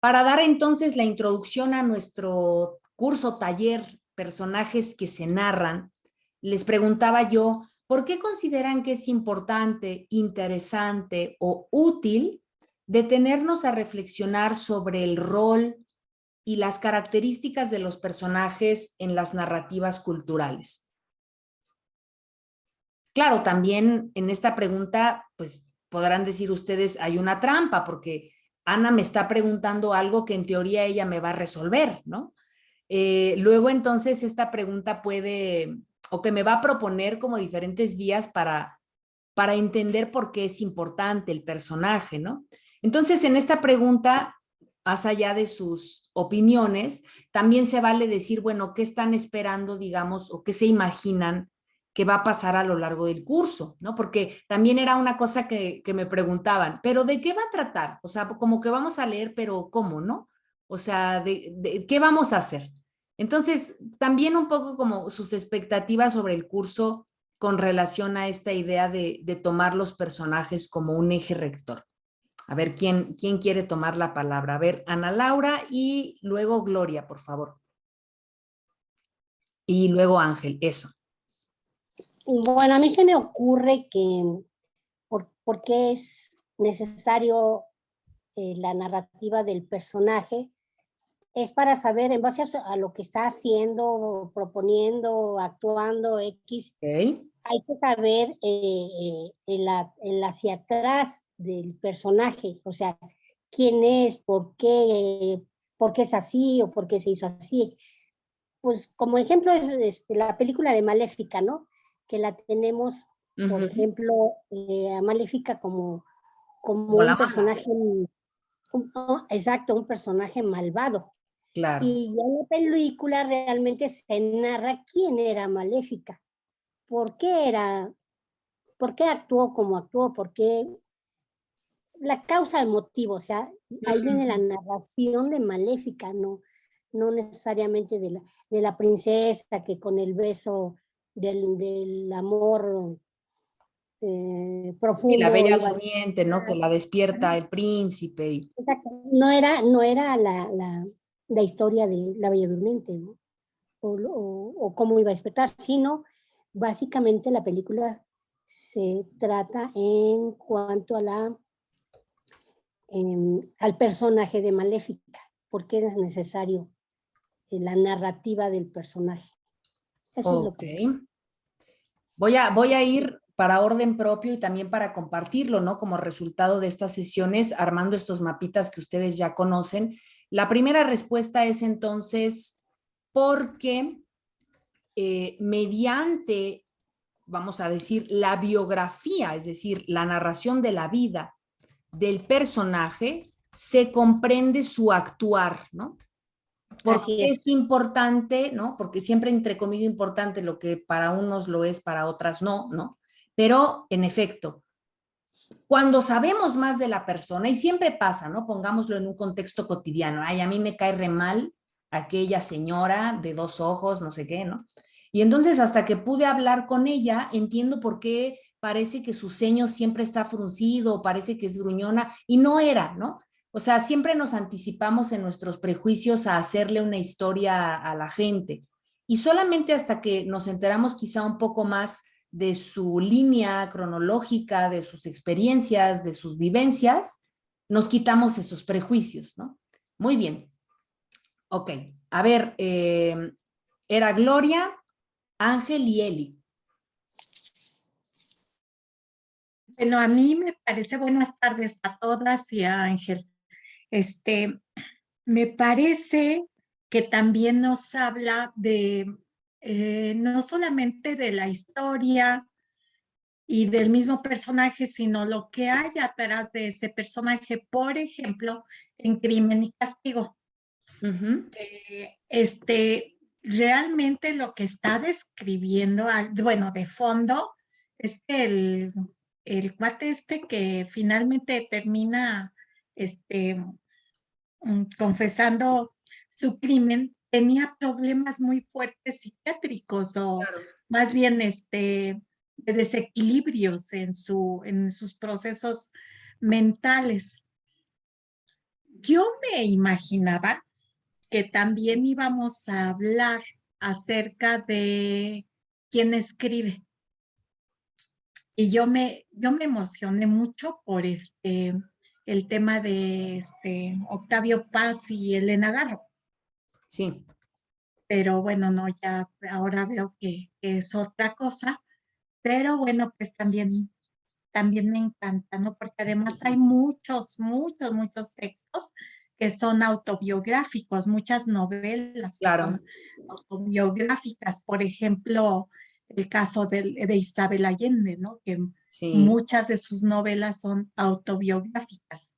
Para dar entonces la introducción a nuestro curso taller Personajes que se narran, les preguntaba yo, ¿por qué consideran que es importante, interesante o útil detenernos a reflexionar sobre el rol y las características de los personajes en las narrativas culturales? Claro, también en esta pregunta, pues podrán decir ustedes, hay una trampa, porque Ana me está preguntando algo que en teoría ella me va a resolver, ¿no? Luego entonces esta pregunta puede, o que me va a proponer como diferentes vías para entender por qué es importante el personaje, ¿no? Entonces en esta pregunta, más allá de sus opiniones, también se vale decir, bueno, ¿qué están esperando, digamos, o qué se imaginan que va a pasar a lo largo del curso, ¿no? Porque también era una cosa que me preguntaban, ¿pero de qué va a tratar? O sea, como que vamos a leer, pero ¿cómo, no? O sea, ¿de qué vamos a hacer? Entonces, también un poco como sus expectativas sobre el curso con relación a esta idea de tomar los personajes como un eje rector. A ver, ¿quién quiere tomar la palabra? A ver, Ana Laura y luego Gloria, por favor. Y luego Ángel, eso. Bueno, a mí se me ocurre que por qué es necesario la narrativa del personaje, es para saber en base a lo que está haciendo, proponiendo, actuando, X, Ok. hay que saber el hacia atrás del personaje, o sea, quién es, por qué es así o por qué se hizo así. Pues como ejemplo es la película de Maléfica, ¿no? Que la tenemos, por ejemplo, a Maléfica como Como la un mala. personaje, exacto, un personaje malvado. Claro. Y ya en la película realmente se narra quién era Maléfica, por qué era, por qué actuó como actuó, por qué la causa, el motivo, o sea, ahí viene la narración de Maléfica, no necesariamente de la princesa que con el beso del amor Sí, la profundo bella iba a... durmiente, ¿no? Que la despierta el príncipe. No era la historia de la Bella Durmiente, ¿no? O cómo iba a despertar, sino básicamente la película se trata en cuanto a al personaje de Maléfica, porque es necesario la narrativa del personaje. Eso es lo Ok. que... Voy a ir para orden propio y también para compartirlo, ¿no? Como resultado de estas sesiones, armando estos mapitas que ustedes ya conocen. La primera respuesta es entonces, porque mediante, vamos a decir, la biografía, es decir, la narración de la vida del personaje, se comprende su actuar, ¿no? ¿Por Así qué es. es importante, no? Porque siempre, entre comillas, importante lo que para unos lo es, para otras no, ¿no? Pero, en efecto, cuando sabemos más de la persona, y siempre pasa, ¿no? Pongámoslo en un contexto cotidiano, ay, a mí me cae re mal aquella señora de dos ojos, no sé qué, ¿no? Y entonces hasta que pude hablar con ella, entiendo por qué parece que su ceño siempre está fruncido, parece que es gruñona, y no era, ¿no? O sea, siempre nos anticipamos en nuestros prejuicios a hacerle una historia a la gente. Y solamente hasta que nos enteramos quizá un poco más de su línea cronológica, de sus experiencias, de sus vivencias, nos quitamos esos prejuicios, ¿no? Muy bien. Ok. A ver, era Gloria, Ángel y Eli. Bueno, a mí me parece, buenas tardes a todas y a Ángel. Me parece que también nos habla de no solamente de la historia y del mismo personaje, sino lo que hay atrás de ese personaje, por ejemplo, en Crimen y Castigo. Realmente lo que está describiendo, bueno, de fondo, es que el cuate que finalmente termina confesando su crimen, tenía problemas muy fuertes psiquiátricos o más bien de desequilibrios en sus procesos mentales. yo me imaginaba que también íbamos a hablar acerca de quién escribe. Y yo me emocioné mucho por el tema de Octavio Paz y Elena Garro. Sí, Pero bueno, no, ya ahora veo que es otra cosa. Pero bueno, pues también me encanta, ¿no? Porque además hay muchos, muchos, muchos textos que son autobiográficos, muchas novelas que claro, son autobiográficas. Por ejemplo, el caso de Isabel Allende, ¿no? Que sí, muchas de sus novelas son autobiográficas.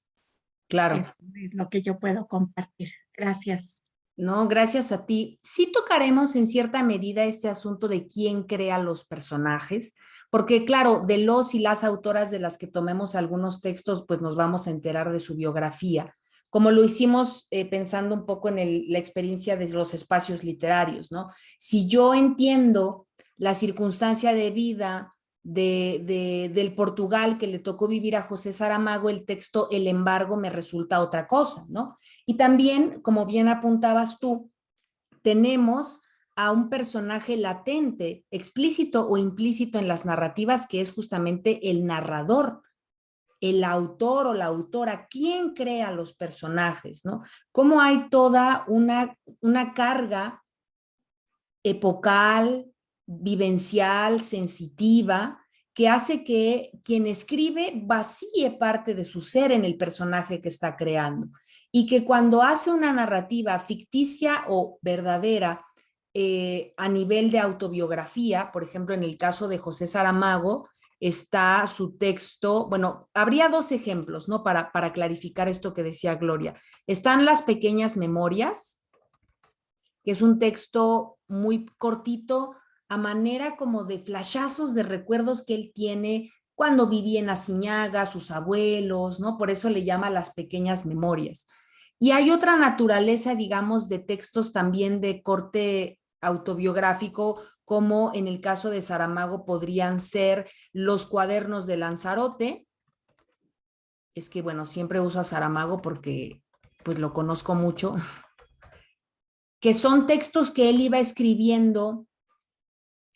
claro. Eso es lo que yo puedo compartir. Gracias. No, gracias a ti. Sí tocaremos en cierta medida este asunto de quién crea los personajes, porque claro, de los y las autoras de las que tomemos algunos textos, pues nos vamos a enterar de su biografía, como lo hicimos pensando un poco en la experiencia de los espacios literarios, ¿no? Si yo entiendo la circunstancia de vida del Portugal que le tocó vivir a José Saramago, el texto El embargo me resulta otra cosa, ¿no? Y también, como bien apuntabas tú, tenemos a un personaje latente, explícito o implícito en las narrativas, que es justamente el narrador, el autor o la autora, quién crea los personajes, ¿no? Cómo hay toda una carga epocal, vivencial, sensitiva, que hace que quien escribe vacíe parte de su ser en el personaje que está creando y que cuando hace una narrativa ficticia o verdadera a nivel de autobiografía, por ejemplo, en el caso de José Saramago, está su texto, bueno, habría dos ejemplos, ¿no? Para clarificar esto que decía Gloria. Están las pequeñas memorias, que es un texto muy cortito, a manera como de flashazos de recuerdos que él tiene cuando vivía en Aciñaga, sus abuelos, ¿no? Por eso le llama las pequeñas memorias. Y hay otra naturaleza, digamos, de textos también de corte autobiográfico, como en el caso de Saramago podrían ser los cuadernos de Lanzarote. Es que, bueno, siempre uso a Saramago porque pues lo conozco mucho, que son textos que él iba escribiendo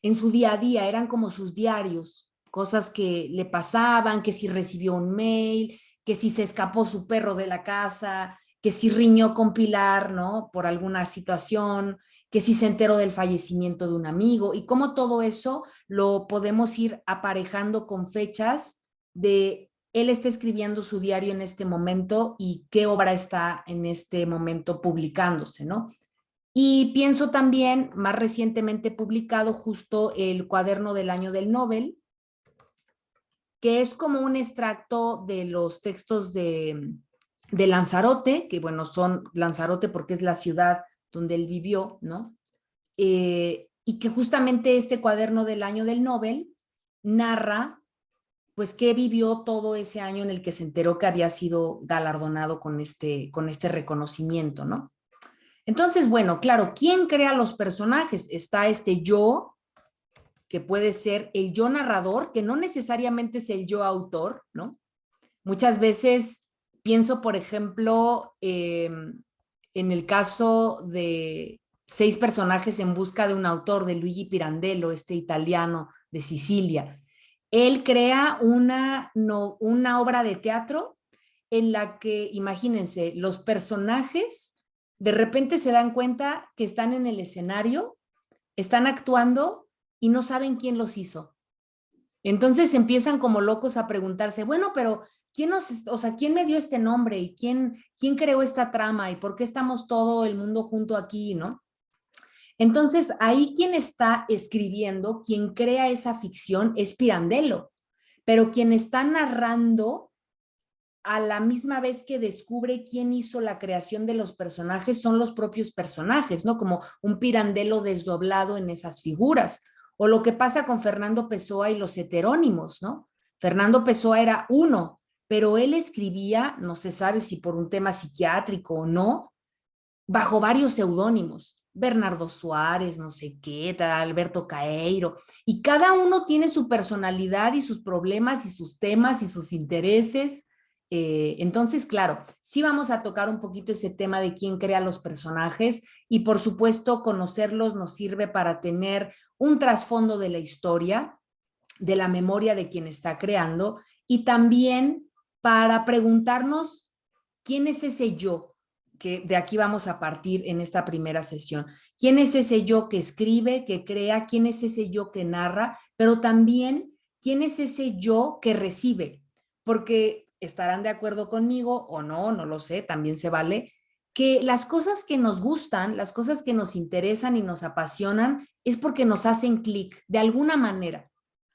en su día a día, eran como sus diarios, cosas que le pasaban, que si recibió un mail, que si se escapó su perro de la casa, que si riñó con Pilar, ¿no? Por alguna situación, que si se enteró del fallecimiento de un amigo, y cómo todo eso lo podemos ir aparejando con fechas de él está escribiendo su diario en este momento y qué obra está en este momento publicándose, ¿no? Y pienso también, más recientemente publicado, justo el cuaderno del año del Nobel, que es como un extracto de los textos de Lanzarote, que bueno, son Lanzarote porque es la ciudad donde él vivió, ¿no? Y que justamente este cuaderno del año del Nobel narra pues qué vivió todo ese año en el que se enteró que había sido galardonado con este reconocimiento, ¿no? Entonces, bueno, claro, ¿quién crea los personajes? Está este yo, que puede ser el yo narrador, que no necesariamente es el yo autor, ¿no? Muchas veces pienso, por ejemplo, en el caso de 6 personajes en busca de un autor, de Luigi Pirandello, este italiano de Sicilia. Él crea una obra de teatro en la que, imagínense, los personajes de repente se dan cuenta que están en el escenario, están actuando y no saben quién los hizo. Entonces empiezan como locos a preguntarse, bueno, pero ¿quién me dio este nombre y quién creó esta trama y por qué estamos todo el mundo junto aquí, ¿no? Entonces ahí quien está escribiendo, quien crea esa ficción es Pirandello, pero quien está narrando a la misma vez que descubre quién hizo la creación de los personajes son los propios personajes, ¿no? Como un Pirandello desdoblado en esas figuras. O lo que pasa con Fernando Pessoa y los heterónimos, ¿no? Fernando Pessoa era uno, pero él escribía, no se sabe si por un tema psiquiátrico o no, bajo varios seudónimos. Bernardo Suárez, no sé qué, Alberto Caeiro, y cada uno tiene su personalidad y sus problemas y sus temas y sus intereses Entonces, claro, sí vamos a tocar un poquito ese tema de quién crea los personajes y por supuesto conocerlos nos sirve para tener un trasfondo de la historia, de la memoria de quien está creando y también para preguntarnos quién es ese yo, que de aquí vamos a partir en esta primera sesión. ¿Quién es ese yo que escribe, que crea? ¿Quién es ese yo que narra? Pero también, ¿quién es ese yo que recibe? Porque estarán de acuerdo conmigo o no, no lo sé, también se vale, que las cosas que nos gustan, las cosas que nos interesan y nos apasionan, es porque nos hacen clic de alguna manera.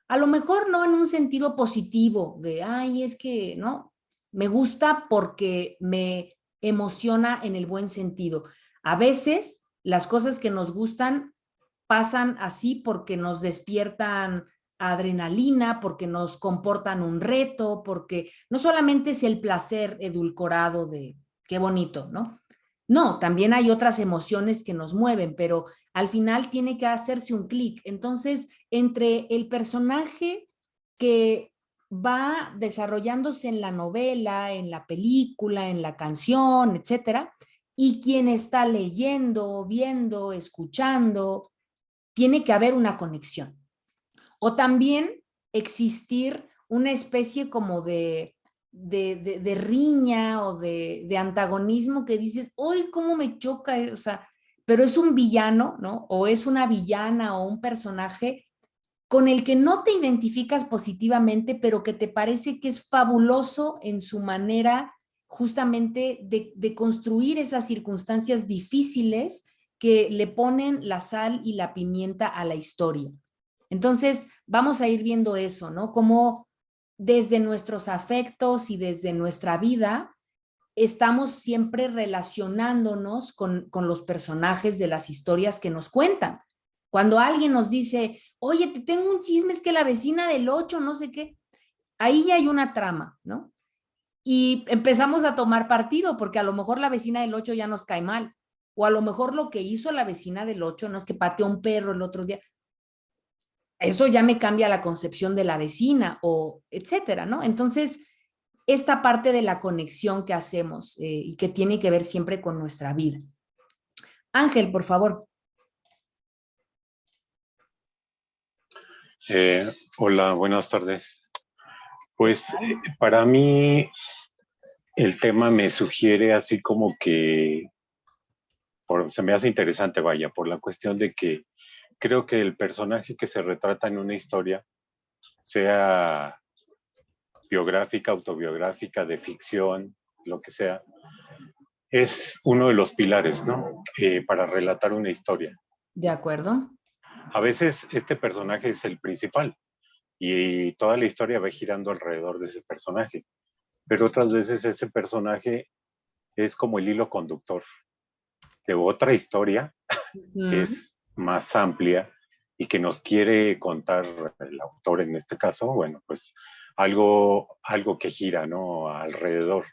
A lo mejor no en un sentido positivo de, ay, es que, ¿no? Me gusta porque me emociona en el buen sentido. A veces las cosas que nos gustan pasan así porque nos despiertan adrenalina, porque nos comportan un reto, porque no solamente es el placer edulcorado de qué bonito, ¿no? No, también hay otras emociones que nos mueven, pero al final tiene que hacerse un clic. Entonces, entre el personaje que va desarrollándose en la novela, en la película, en la canción, etcétera, y quien está leyendo, viendo, escuchando, tiene que haber una conexión. O también existir una especie como de riña o de antagonismo que dices, ¡ay, cómo me choca! O sea, pero es un villano, ¿no? O es una villana o un personaje con el que no te identificas positivamente, pero que te parece que es fabuloso en su manera justamente de construir esas circunstancias difíciles que le ponen la sal y la pimienta a la historia. Entonces, vamos a ir viendo eso, ¿no? Cómo desde nuestros afectos y desde nuestra vida estamos siempre relacionándonos con los personajes de las historias que nos cuentan. Cuando alguien nos dice, oye, te tengo un chisme, es que la vecina del 8, no sé qué, ahí hay una trama, ¿no? Y empezamos a tomar partido, porque a lo mejor la vecina del 8 ya nos cae mal, o a lo mejor lo que hizo la vecina del 8 no es que pateó a un perro el otro día, eso ya me cambia la concepción de la vecina, o etcétera, ¿no? Entonces, esta parte de la conexión que hacemos y que tiene que ver siempre con nuestra vida. Ángel, por favor. Hola, buenas tardes. Pues para mí el tema me sugiere así como que se me hace interesante, vaya, por la cuestión de que creo que el personaje que se retrata en una historia, sea biográfica, autobiográfica, de ficción, lo que sea, es uno de los pilares, ¿no? Para relatar una historia. De acuerdo. A veces este personaje es el principal y toda la historia va girando alrededor de ese personaje, pero otras veces ese personaje es como el hilo conductor de otra historia que es más amplia y que nos quiere contar el autor en este caso, bueno, pues algo que gira, ¿no? Alrededor.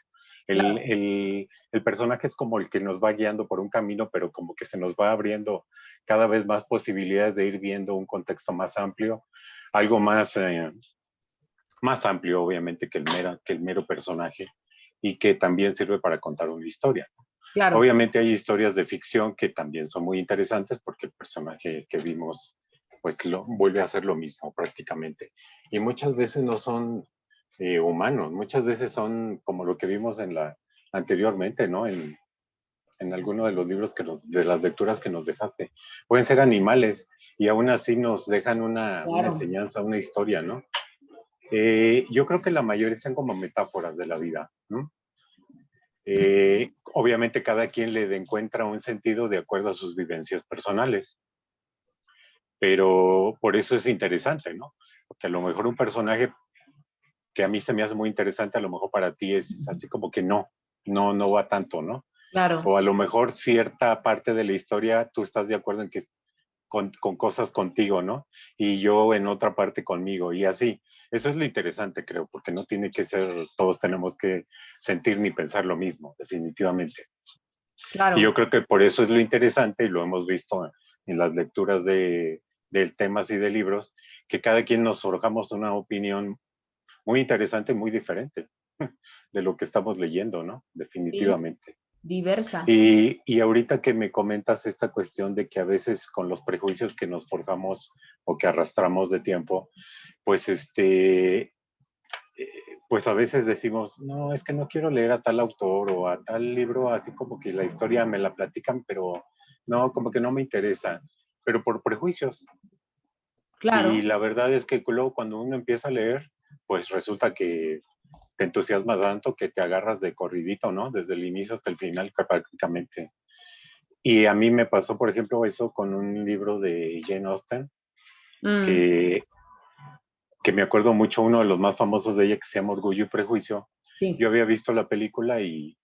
Claro. El personaje es como el que nos va guiando por un camino, pero como que se nos va abriendo cada vez más posibilidades de ir viendo un contexto más amplio, algo más amplio, obviamente, que el mero personaje y que también sirve para contar una historia. Claro. Obviamente hay historias de ficción que también son muy interesantes porque el personaje que vimos pues vuelve a hacer lo mismo prácticamente. Y muchas veces no son humanos, muchas veces son como lo que vimos anteriormente, ¿no? En alguno de los libros de las lecturas que nos dejaste. Pueden ser animales y aún así nos dejan una enseñanza, una historia, ¿no? Yo creo que la mayoría son como metáforas de la vida, ¿no? Obviamente cada quien le encuentra un sentido de acuerdo a sus vivencias personales, pero por eso es interesante, ¿no? Porque a lo mejor un personaje que a mí se me hace muy interesante, a lo mejor para ti es así como que no va tanto, ¿no? Claro. O a lo mejor cierta parte de la historia tú estás de acuerdo en que con cosas contigo, ¿no? Y yo en otra parte conmigo, y así. Eso es lo interesante, creo, porque no tiene que ser, todos tenemos que sentir ni pensar lo mismo, definitivamente. Claro. Y yo creo que por eso es lo interesante, y lo hemos visto en las lecturas de temas y de libros, que cada quien nos forjamos una opinión muy interesante, muy diferente. de lo que estamos leyendo, ¿no? Sí, Definitivamente. diversa. Y ahorita que me comentas esta cuestión de que a veces con los prejuicios que nos forjamos o que arrastramos de tiempo, pues pues a veces decimos, no, es que no quiero leer a tal autor o a tal libro, así como que la historia me la platican, pero no, como que no me interesa, pero por prejuicios. Y Claro, la verdad es que luego cuando uno empieza a leer, pues resulta que te entusiasma tanto que te agarras de corridito, ¿no? Desde el inicio hasta el final, prácticamente. Y a mí me pasó, por ejemplo, eso con un libro de Jane Austen, mm, que, que me acuerdo mucho, uno de los más famosos de ella, que se llama Orgullo y Prejuicio. Yo sí, había visto la película y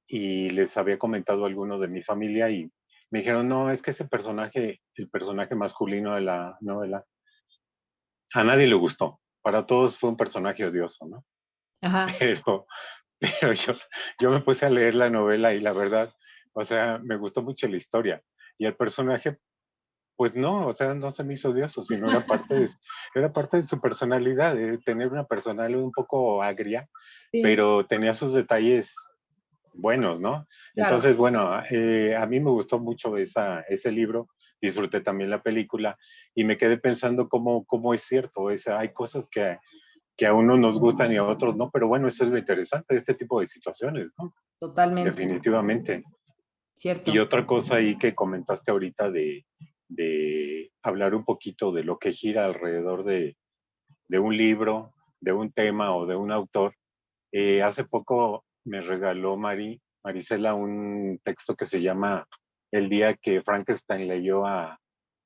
les había comentado a algunos de mi familia y me dijeron, no, es que ese personaje, el personaje masculino de la novela, a nadie le gustó. Para todos fue un personaje odioso, ¿no? ajá, Pero, pero yo me puse a leer la novela y la verdad, o sea, me gustó mucho la historia. Y el personaje, pues no, o sea, no se me hizo odioso, sino era parte de su personalidad, de tener una personalidad un poco agria, sí, pero tenía sus detalles buenos, ¿no? claro. Entonces, bueno, a mí me gustó mucho ese libro, disfruté también la película y me quedé pensando cómo es cierto, hay cosas que a unos nos gustan y a otros no, pero bueno, eso es lo interesante de este tipo de situaciones, ¿no? Totalmente, Definitivamente. Y cierto. otra cosa ahí que comentaste ahorita de hablar un poquito de lo que gira alrededor de un libro, de un tema o de un autor. Hace poco me regaló Marisela un texto que se llama El día que Frankenstein leyó a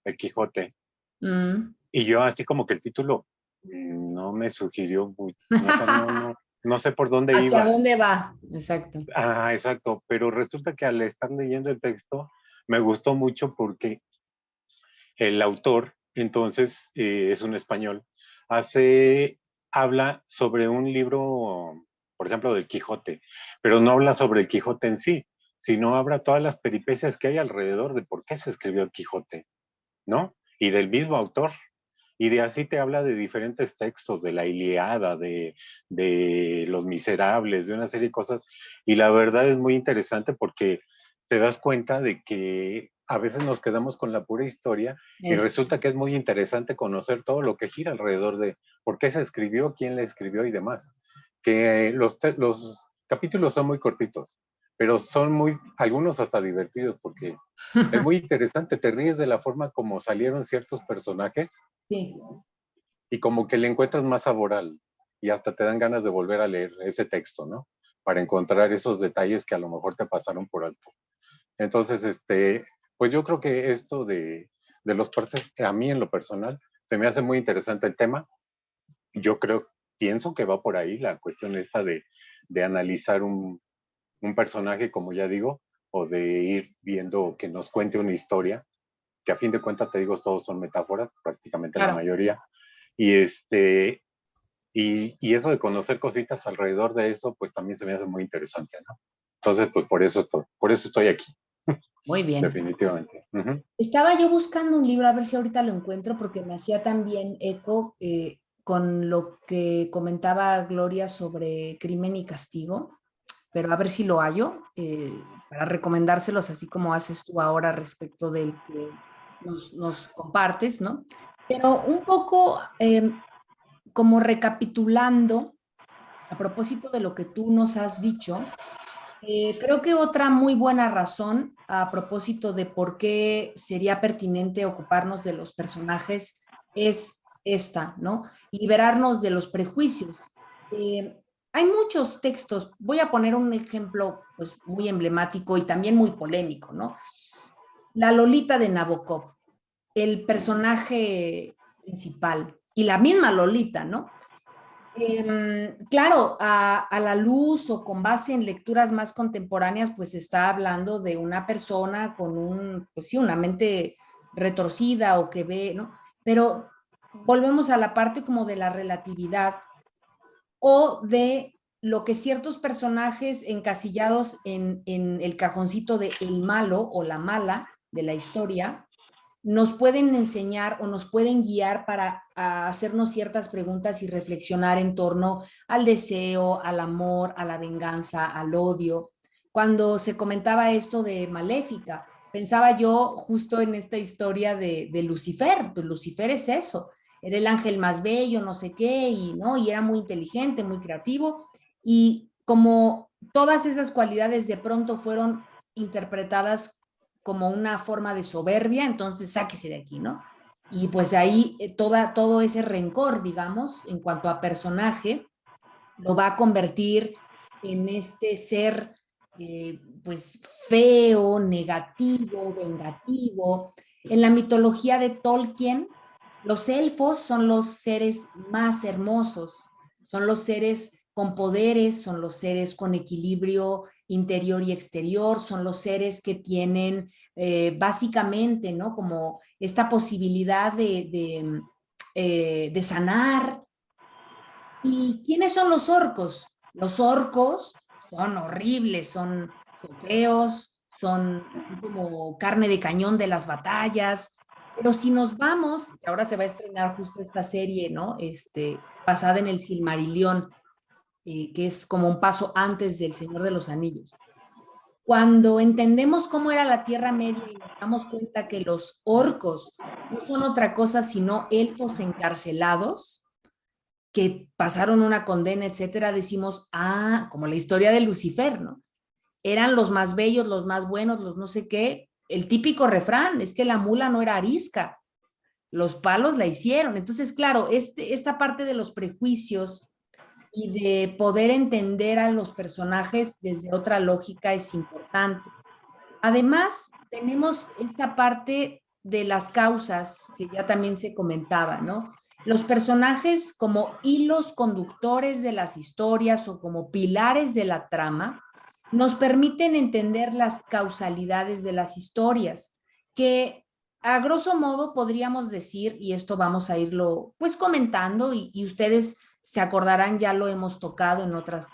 El Quijote. Mm. Y yo así como que el título no me sugirió, no, o sea, no sé por dónde ¿Hacia iba. dónde va? Exacto. Ah, exacto, pero resulta que al estar leyendo el texto me gustó mucho porque el autor, entonces, es un español, hace, habla sobre un libro, por ejemplo, del Quijote, pero no habla sobre el Quijote en sí, sino habla todas las peripecias que hay alrededor de por qué se escribió el Quijote, ¿no? Y del mismo autor. Y de así te habla de diferentes textos, de la Iliada, de Los Miserables, de una serie de cosas. Y la verdad es muy interesante porque te das cuenta de que a veces nos quedamos con la pura historia y Es, resulta que es muy interesante conocer todo lo que gira alrededor de por qué se escribió, quién le escribió y demás. Que los capítulos son muy cortitos, pero son algunos hasta divertidos porque es muy interesante, te ríes de la forma como salieron ciertos personajes sí, y como que le encuentras más sabor y hasta te dan ganas de volver a leer ese texto, ¿no? Para encontrar esos detalles que a lo mejor te pasaron por alto. Entonces, pues yo creo que esto de los parches, a mí en lo personal, se me hace muy interesante el tema. Yo pienso que va por ahí la cuestión esta de analizar un personaje, como ya digo, o de ir viendo que nos cuente una historia, que a fin de cuentas, te digo, todos son metáforas, prácticamente la claro. mayoría. Y eso de conocer cositas alrededor de eso, pues también se me hace muy interesante, ¿no? Entonces, pues por eso estoy aquí, Muy bien. definitivamente. Ujú. Estaba yo buscando un libro, a ver si ahorita lo encuentro, porque me hacía también eco con lo que comentaba Gloria sobre Crimen y Castigo, pero a ver si lo hallo para recomendárselos, así como haces tú ahora respecto del que nos compartes, ¿no? Pero un poco como recapitulando, a propósito de lo que tú nos has dicho, creo que otra muy buena razón a propósito de por qué sería pertinente ocuparnos de los personajes es esta, ¿no? Liberarnos de los prejuicios. Hay muchos textos, voy a poner un ejemplo pues muy emblemático y también muy polémico, ¿no? La Lolita de Nabokov, el personaje principal y la misma Lolita, ¿no? Claro, a la luz o con base en lecturas más contemporáneas, pues está hablando de una persona con pues sí, una mente retorcida o que ve, ¿no? Pero volvemos a la parte como de la relatividad o de lo que ciertos personajes encasillados en el cajoncito de el malo o la mala de la historia nos pueden enseñar o nos pueden guiar para hacernos ciertas preguntas y reflexionar en torno al deseo, al amor, a la venganza, al odio. Cuando se comentaba esto de Maléfica, pensaba yo justo en esta historia de Lucifer. Pues Lucifer es eso, era el ángel más bello, no sé qué, y, ¿no? Y era muy inteligente, muy creativo, y como todas esas cualidades de pronto fueron interpretadas como una forma de soberbia, entonces sáquese de aquí, ¿no? Y pues ahí todo ese rencor, digamos, en cuanto a personaje, lo va a convertir en este ser pues feo, negativo, vengativo. En la mitología de Tolkien, los elfos son los seres más hermosos, son los seres con poderes, son los seres con equilibrio interior y exterior, son los seres que tienen básicamente, ¿no? Como esta posibilidad de sanar. ¿Y quiénes son los orcos? Los orcos son horribles, son feos, son como carne de cañón de las batallas. Pero si nos vamos, que ahora se va a estrenar justo esta serie, ¿no? Basada en el Silmarillion, que es como un paso antes del Señor de los Anillos. Cuando entendemos cómo era la Tierra Media y nos damos cuenta que los orcos no son otra cosa sino elfos encarcelados, que pasaron una condena, etcétera, decimos, ah, como la historia de Lucifer, ¿no? Eran los más bellos, los más buenos, los no sé qué. El típico refrán es que la mula no era arisca, los palos la hicieron. Entonces, claro, esta parte de los prejuicios y de poder entender a los personajes desde otra lógica es importante. Además, tenemos esta parte de las causas que ya también se comentaba, ¿no? Los personajes como hilos conductores de las historias o como pilares de la trama nos permiten entender las causalidades de las historias, que a grosso modo podríamos decir, y esto vamos a irlo pues comentando y ustedes se acordarán, ya lo hemos tocado en otras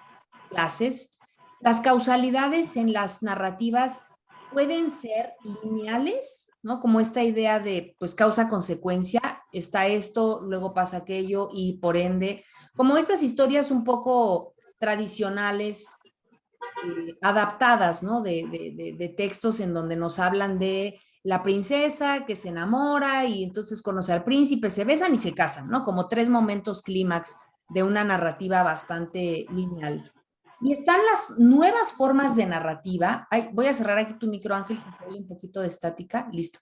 clases, las causalidades en las narrativas pueden ser lineales, ¿no? Como esta idea de, pues, causa-consecuencia, está esto, luego pasa aquello y por ende, como estas historias un poco tradicionales, adaptadas, ¿no? De textos en donde nos hablan de la princesa que se enamora y entonces conoce al príncipe, se besan y se casan, ¿no? Como tres momentos clímax de una narrativa bastante lineal. Y están las nuevas formas de narrativa. Ay, voy a cerrar aquí tu micro, Ángel, que se oye un poquito de estática. Listo.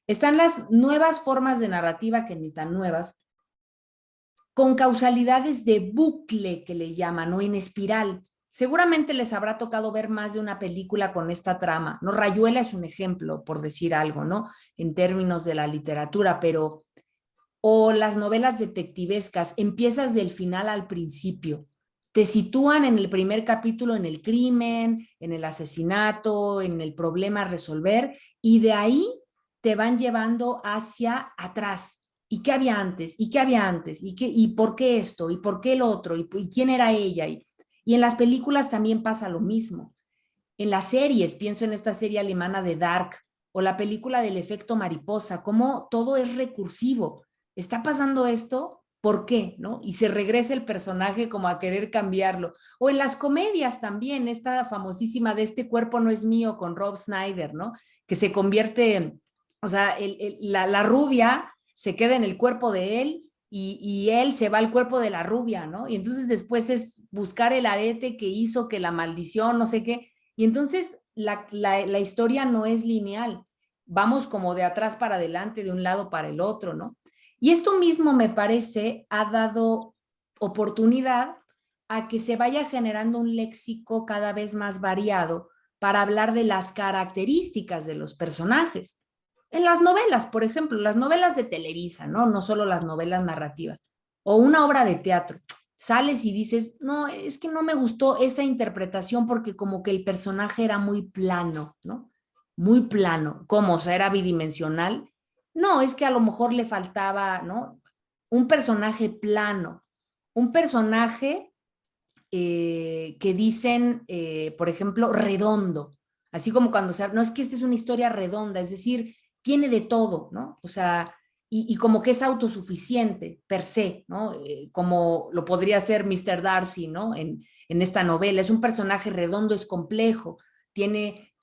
Están las nuevas formas de narrativa, que ni tan nuevas, con causalidades de bucle que le llaman, o en espiral. Seguramente les habrá tocado ver más de una película con esta trama, ¿no? Rayuela es un ejemplo, por decir algo, ¿no? En términos de la literatura, pero o las novelas detectivescas, empiezas del final al principio, te sitúan en el primer capítulo en el crimen, en el asesinato, en el problema a resolver, y de ahí te van llevando hacia atrás. ¿Y qué había antes? ¿Y qué había antes? ¿Y por qué esto? ¿Y por qué el otro? ¿Y quién era ella? Y en las películas también pasa lo mismo. En las series, pienso en esta serie alemana de Dark o la película del efecto mariposa, cómo todo es recursivo. ¿Está pasando esto? ¿Por qué? ¿No? Y se regresa el personaje como a querer cambiarlo. O en las comedias también, esta famosísima de Este cuerpo no es mío con Rob Schneider, ¿no? Que se convierte, o sea, la rubia se queda en el cuerpo de él y él se va al cuerpo de la rubia, ¿no? Y entonces después es buscar el arete que hizo que la maldición, no sé qué. Y entonces la historia no es lineal. Vamos como de atrás para adelante, de un lado para el otro, ¿no? Y esto mismo me parece ha dado oportunidad a que se vaya generando un léxico cada vez más variado para hablar de las características de los personajes. En las novelas, por ejemplo, las novelas de Televisa, ¿no? No solo las novelas narrativas, o una obra de teatro. Sales y dices, no, es que no me gustó esa interpretación porque como que el personaje era muy plano, ¿no? Muy plano. ¿Cómo? O sea, era bidimensional. No, es que a lo mejor le faltaba, ¿no? Un personaje plano, un personaje que dicen, por ejemplo, redondo, así como cuando se no es que esta es una historia redonda, es decir, tiene de todo, ¿no? O sea, y como que es autosuficiente per se, ¿no? Como lo podría ser Mr. Darcy, ¿no? En esta novela. Es un personaje redondo, es complejo, tiene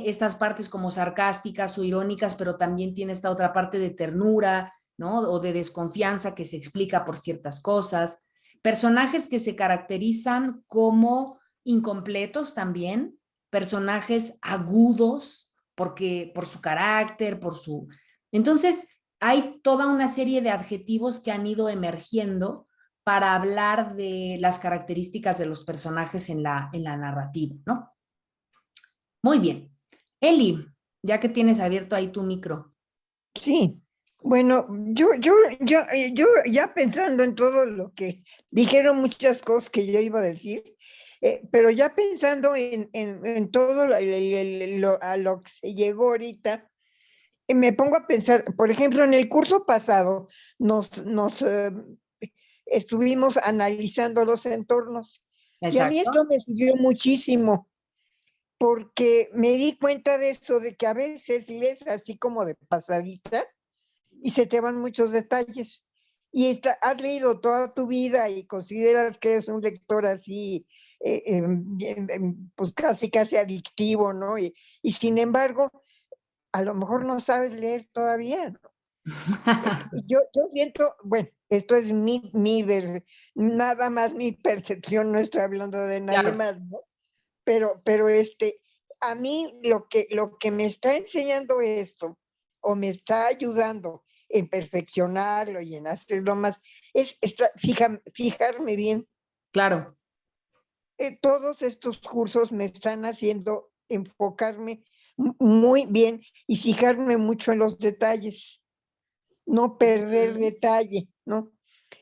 estas partes como sarcásticas o irónicas, pero también tiene esta otra parte de ternura, ¿no? O de desconfianza que se explica por ciertas cosas. Personajes que se caracterizan como incompletos también, personajes agudos, porque por su carácter, por su... Entonces, hay toda una serie de adjetivos que han ido emergiendo para hablar de las características de los personajes en la narrativa, ¿no? Muy bien. Eli, ya que tienes abierto ahí tu micro. Sí, bueno, yo ya pensando en todo lo que dijeron muchas cosas que yo iba a decir, pero ya pensando en todo a lo que se llegó ahorita, me pongo a pensar, por ejemplo, en el curso pasado nos estuvimos analizando los entornos y a mí Exacto. esto me sirvió muchísimo porque me di cuenta de eso, de que a veces lees así como de pasadita y se te van muchos detalles. Y has leído toda tu vida y consideras que eres un lector así, pues casi adictivo, ¿no? Y sin embargo, a lo mejor no sabes leer todavía, ¿no? Yo siento, bueno, esto es nada más mi percepción, no estoy hablando de nadie Claro. más, ¿no? Pero a mí lo que me está enseñando esto, o me está ayudando en perfeccionarlo y en hacerlo más, es fijarme bien. Claro. Todos estos cursos me están haciendo enfocarme muy bien y fijarme mucho en los detalles, no perder detalle, ¿no?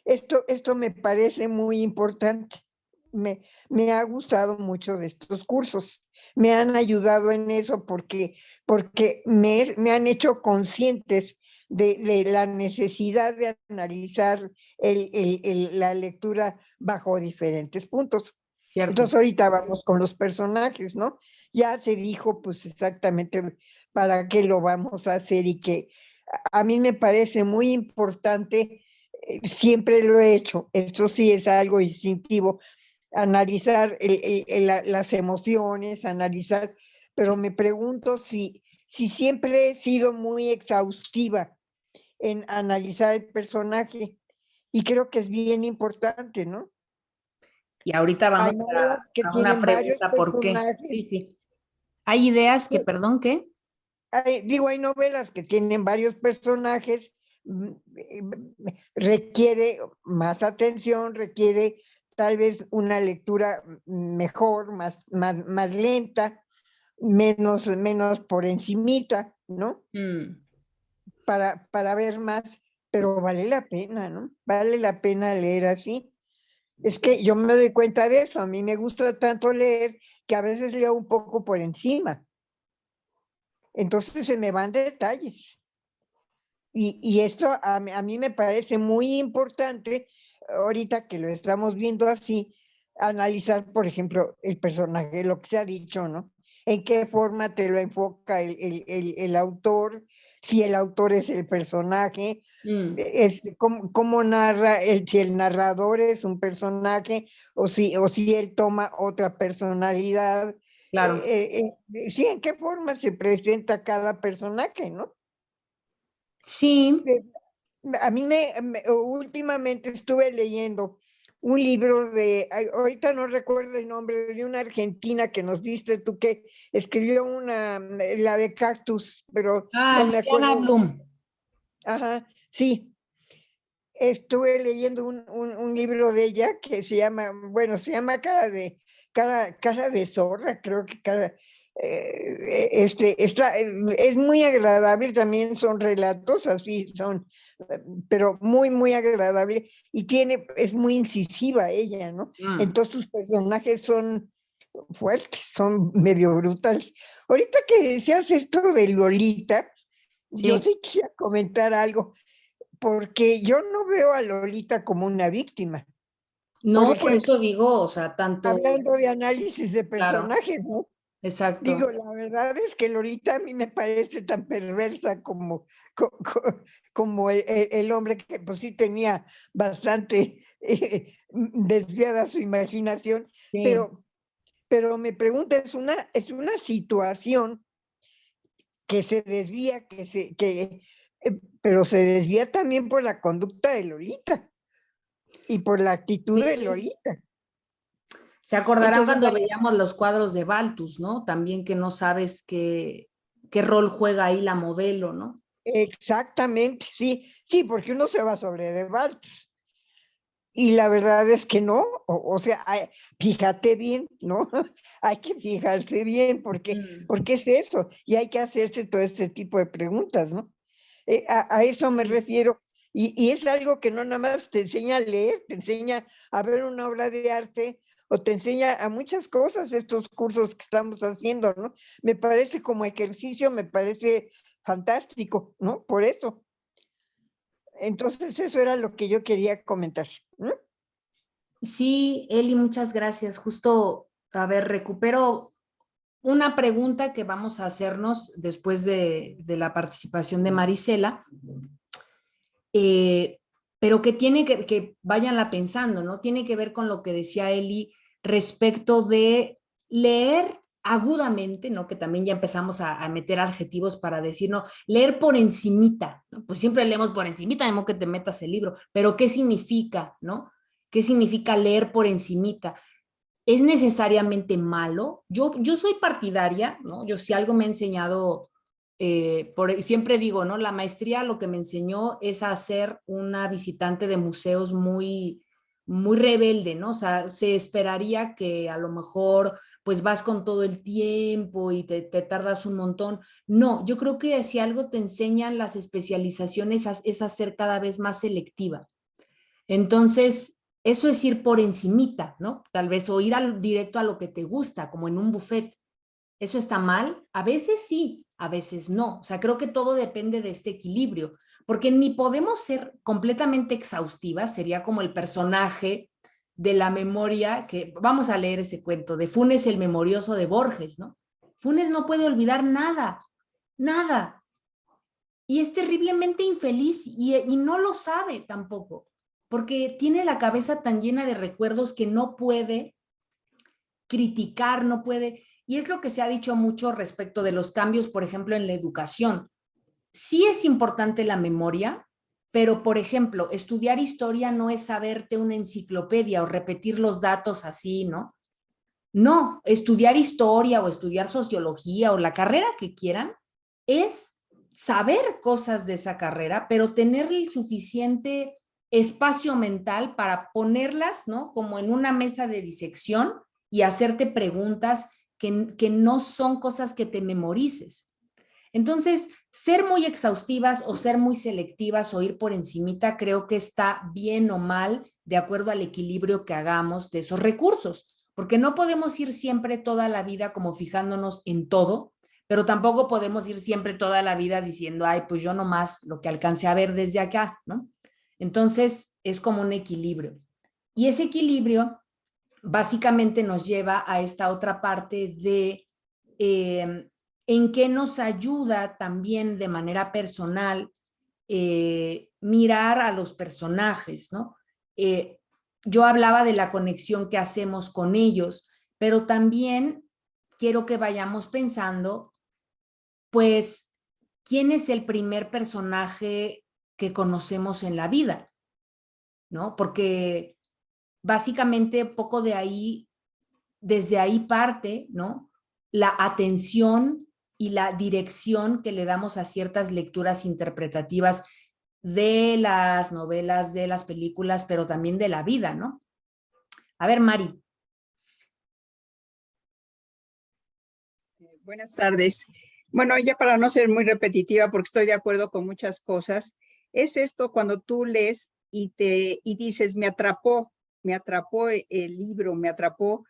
Esto me parece muy importante. Me ha gustado mucho de estos cursos. Me han ayudado en eso porque me han hecho conscientes de la necesidad de analizar la lectura bajo diferentes puntos. Cierto. Entonces ahorita vamos con los personajes, ¿no? Ya se dijo pues exactamente para qué lo vamos a hacer y que a mí me parece muy importante, siempre lo he hecho, esto sí es algo instintivo, analizar las emociones, analizar, pero Sí. me pregunto si siempre he sido muy exhaustiva en analizar el personaje y creo que es bien importante, ¿no? Y ahorita Hay vamos novelas que a una tienen varios pregunta, ¿por qué? Sí, personajes. sí. Hay ideas que, perdón, ¿qué? Hay novelas que tienen varios personajes, requiere más atención, requiere tal vez una lectura mejor, más lenta, menos por encimita, ¿no? Mm, Para ver más, pero vale la pena, ¿no? Vale la pena leer así. Es que yo me doy cuenta de eso, a mí me gusta tanto leer que a veces leo un poco por encima, entonces se me van detalles. Y esto a mí me parece muy importante, ahorita que lo estamos viendo así, analizar, por ejemplo, el personaje, lo que se ha dicho, ¿no? En qué forma te lo enfoca el autor, si el autor es el personaje, mm, cómo narra, si el narrador es un personaje o si él toma otra personalidad. claro. Sí, en qué forma se presenta cada personaje, ¿no? Sí. A mí últimamente estuve leyendo un libro ahorita no recuerdo el nombre, de una argentina que nos diste tú, que escribió la de Cactus, pero Ah, no me Liliana acuerdo. Bloom. Ajá, sí. Estuve leyendo un libro de ella que se llama Cara de zorra, creo que es muy agradable, también son relatos, así son, pero muy agradable, y es muy incisiva ella, ¿no? Mm, Entonces sus personajes son fuertes, son medio brutales. Ahorita que decías esto de Lolita, yo sí. sí quería comentar algo porque yo no veo a Lolita como una víctima. Por No, por ejemplo, eso digo, o sea, tanto, hablando de análisis de claro, personajes, ¿no? exacto. Digo, la verdad es que Lolita a mí me parece tan perversa como el hombre que pues sí tenía bastante desviada su imaginación, Sí. pero me pregunta, es una situación que se desvía, pero se desvía también por la conducta de Lolita y por la actitud de Sí. Lolita. Se acordarán Entonces, cuando veíamos los cuadros de Baltus, ¿no? También que no sabes qué rol juega ahí la modelo, ¿no? exactamente, sí, porque uno se va sobre de Baltus. Y la verdad es que no, o sea, fíjate bien, ¿no? Hay que fijarse bien porque es eso, y hay que hacerse todo este tipo de preguntas, ¿no? A eso me Sí. refiero, y es algo que no nada más te enseña a leer, te enseña a ver una obra de arte, o te enseña a muchas cosas estos cursos que estamos haciendo, ¿no? Me parece como ejercicio, me parece fantástico, ¿no? Por eso. Entonces, eso era lo que yo quería comentar. Sí, Eli, muchas gracias. Justo, a ver, recupero una pregunta que vamos a hacernos después de la participación de Marisela, eh, pero que tiene que váyanla pensando, ¿no? Tiene que ver con lo que decía Eli respecto de leer agudamente, ¿no? Que también ya empezamos a meter adjetivos para decir, no, leer por encimita, ¿no? Pues siempre leemos por encimita, de modo que te metas el libro, pero ¿qué significa, no? ¿Qué significa leer por encimita? ¿Es necesariamente malo? Yo soy partidaria, ¿no? Yo si algo me ha enseñado, siempre digo, ¿no? La maestría lo que me enseñó es a ser una visitante de museos muy rebelde, ¿no? O sea, se esperaría que a lo mejor pues vas con todo el tiempo y te tardas un montón. No, yo creo que si algo te enseñan las especializaciones es a ser cada vez más selectiva. Entonces, eso es ir por encimita, ¿no? Tal vez o ir directo a lo que te gusta, como en un buffet. ¿Eso está mal? A veces sí, a veces no. O sea, creo que todo depende de este equilibrio, porque ni podemos ser completamente exhaustivas, sería como el personaje de la memoria, que vamos a leer ese cuento de Funes el Memorioso de Borges, ¿no? Funes no puede olvidar nada, nada. Y es terriblemente infeliz y no lo sabe tampoco, porque tiene la cabeza tan llena de recuerdos que no puede criticar, no puede, y es lo que se ha dicho mucho respecto de los cambios, por ejemplo, en la educación. Sí es importante la memoria, pero, por ejemplo, estudiar historia no es saberte una enciclopedia o repetir los datos así, ¿no? No, estudiar historia o estudiar sociología o la carrera que quieran es saber cosas de esa carrera, pero tener el suficiente espacio mental para ponerlas, ¿no? Como en una mesa de disección y hacerte preguntas que no son cosas que te memorices. Entonces, ser muy exhaustivas o ser muy selectivas o ir por encimita, creo que está bien o mal de acuerdo al equilibrio que hagamos de esos recursos, porque no podemos ir siempre toda la vida como fijándonos en todo, pero tampoco podemos ir siempre toda la vida diciendo, ay, pues yo nomás lo que alcancé a ver desde acá, ¿no? Entonces, es como un equilibrio. Y ese equilibrio básicamente nos lleva a esta otra parte de en qué nos ayuda también de manera personal mirar a los personajes, ¿no? Yo hablaba de la conexión que hacemos con ellos, pero también quiero que vayamos pensando, pues, ¿quién es el primer personaje que conocemos en la vida? ¿No? Porque básicamente poco de ahí, desde ahí parte, ¿no? La atención y la dirección que le damos a ciertas lecturas interpretativas de las novelas, de las películas, pero también de la vida, ¿no? A ver, Mari. Buenas tardes. Bueno, ya para no ser muy repetitiva, porque estoy de acuerdo con muchas cosas, es esto cuando tú lees y dices, me atrapó el libro, me atrapó,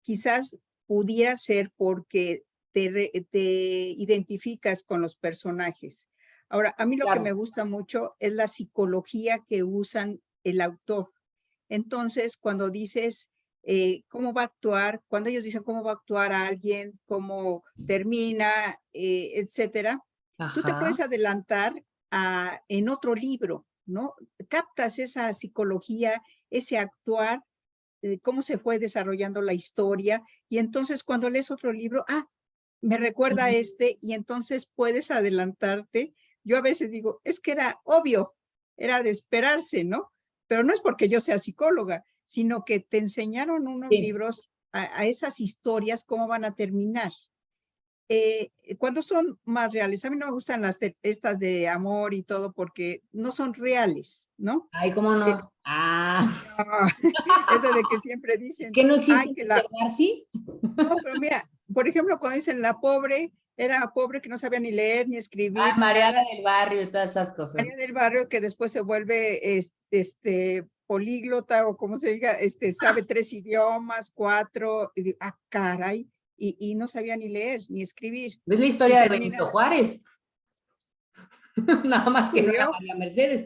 quizás pudiera ser porque te identificas con los personajes. Ahora, a mí lo que me gusta mucho es la psicología que usan el autor. Entonces, cuando dices, cómo va a actuar, cuando ellos dicen cómo va a actuar a alguien, cómo termina, etcétera, tú te puedes Ajá. adelantar en otro libro, ¿no? Captas esa psicología, ese actuar, cómo se fue desarrollando la historia, y entonces cuando lees otro libro, me recuerda a Ujú. este, y entonces puedes adelantarte. Yo a veces digo, es que era obvio, era de esperarse, ¿no? Pero no es porque yo sea psicóloga, sino que te enseñaron unos Sí. libros a esas historias, cómo van a terminar. Cuando son más reales, a mí no me gustan estas de amor y todo porque no son reales, ¿no? Ay, ¿cómo Eh, no? no, eso de que siempre dicen, ¿Que no ay, existe que Mr. Darcy? no, pero mira, por ejemplo, cuando dicen la pobre, era pobre que no sabía ni leer, ni Ah, escribir, ni Mariana nada, del Barrio y todas esas cosas. María del Barrio, que después se vuelve políglota o como se diga, sabe 3 idiomas, 4, y caray, y no sabía ni leer, ni escribir, Es la y historia de Benito termina, Juárez. Nada más que no era murió. María Mercedes.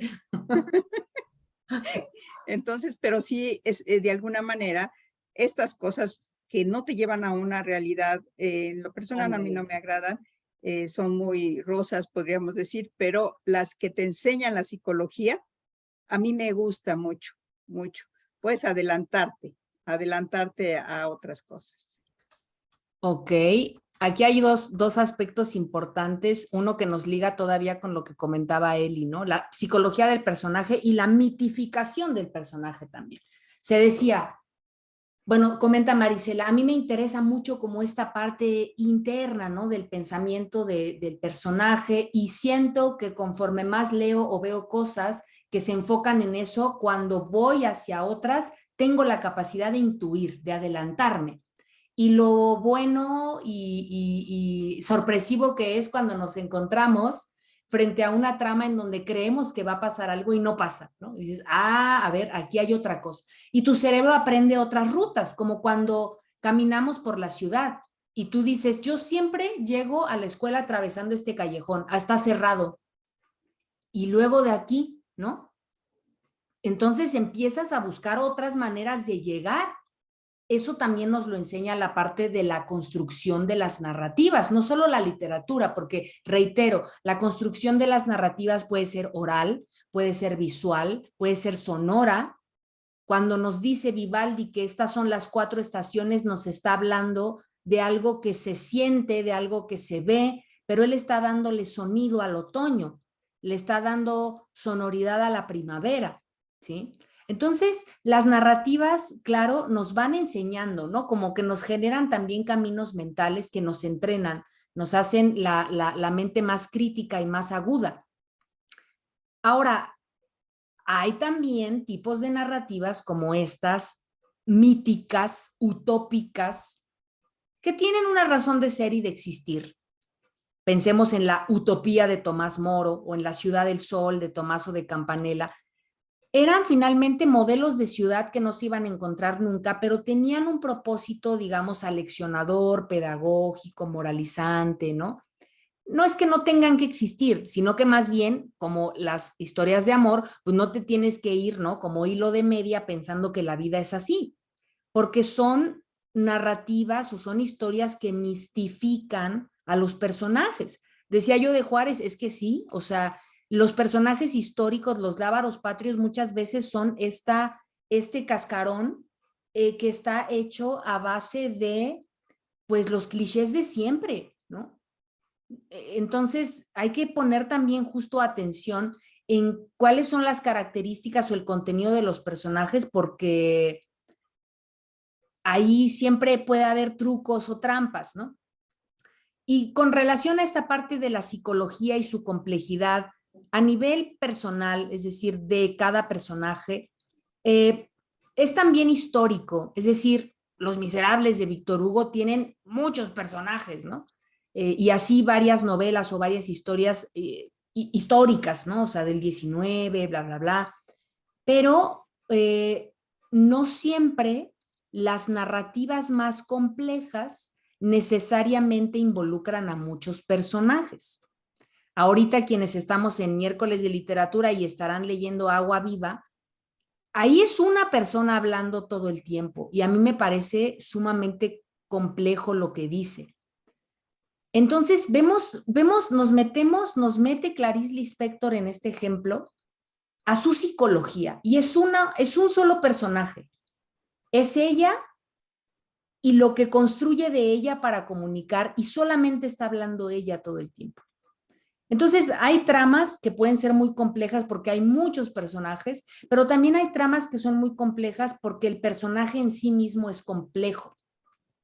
Entonces, pero sí, es de alguna manera, estas cosas que no te llevan a una realidad, en lo personal a mí no Ándale. me agradan, son muy rosas, podríamos decir, pero las que te enseñan la psicología, a mí me gusta mucho, mucho. Puedes adelantarte a otras cosas. Ok, aquí hay dos aspectos importantes, uno que nos liga todavía con lo que comentaba Eli, ¿no? La psicología del personaje y la mitificación del personaje también. Se decía, bueno, comenta Marisela, a mí me interesa mucho como esta parte interna, ¿no? Del pensamiento del personaje y siento que conforme más leo o veo cosas que se enfocan en eso, cuando voy hacia otras, tengo la capacidad de intuir, de adelantarme. Y lo bueno y sorpresivo que es cuando nos encontramos frente a una trama en donde creemos que va a pasar algo y no pasa, ¿no? Y dices, a ver, aquí hay otra cosa. Y tu cerebro aprende otras rutas, como cuando caminamos por la ciudad y tú dices, yo siempre llego a la escuela atravesando este callejón, está cerrado, y luego de aquí, ¿no? Entonces empiezas a buscar otras maneras de llegar. Eso también nos lo enseña la parte de la construcción de las narrativas, no solo la literatura, porque reitero, la construcción de las narrativas puede ser oral, puede ser visual, puede ser sonora. Cuando nos dice Vivaldi que estas son las 4 estaciones, nos está hablando de algo que se siente, de algo que se ve, pero él está dándole sonido al otoño, le está dando sonoridad a la primavera, ¿sí? Entonces, las narrativas, claro, nos van enseñando, ¿no? Como que nos generan también caminos mentales que nos entrenan, nos hacen la mente más crítica y más aguda. Ahora, hay también tipos de narrativas como estas míticas, utópicas, que tienen una razón de ser y de existir. Pensemos en la Utopía de Tomás Moro o en la Ciudad del Sol de Tommaso de Campanella. Eran finalmente modelos de ciudad que no se iban a encontrar nunca, pero tenían un propósito, digamos, aleccionador, pedagógico, moralizante, ¿no? No es que no tengan que existir, sino que más bien, como las historias de amor, pues no te tienes que ir, ¿no? Como hilo de media pensando que la vida es así, porque son narrativas o son historias que mistifican a los personajes. Decía yo de Juárez, es que sí, o sea, los personajes históricos, los lábaros patrios, muchas veces son este cascarón que está hecho a base de, pues, los clichés de siempre, ¿no? Entonces, hay que poner también justo atención en cuáles son las características o el contenido de los personajes, porque ahí siempre puede haber trucos o trampas, ¿no? Y con relación a esta parte de la psicología y su complejidad a nivel personal, es decir, de cada personaje, es también histórico, es decir, Los Miserables de Víctor Hugo tienen muchos personajes, ¿no? Y así varias novelas o varias historias históricas, ¿no? O sea, del 19, bla, bla, bla. Pero no siempre las narrativas más complejas necesariamente involucran a muchos personajes. Ahorita quienes estamos en miércoles de literatura y estarán leyendo Agua Viva, ahí es una persona hablando todo el tiempo y a mí me parece sumamente complejo lo que dice. Entonces, nos mete Clarice Lispector en este ejemplo a su psicología y es un solo personaje. Es ella y lo que construye de ella para comunicar y solamente está hablando ella todo el tiempo. Entonces, hay tramas que pueden ser muy complejas porque hay muchos personajes, pero también hay tramas que son muy complejas porque el personaje en sí mismo es complejo,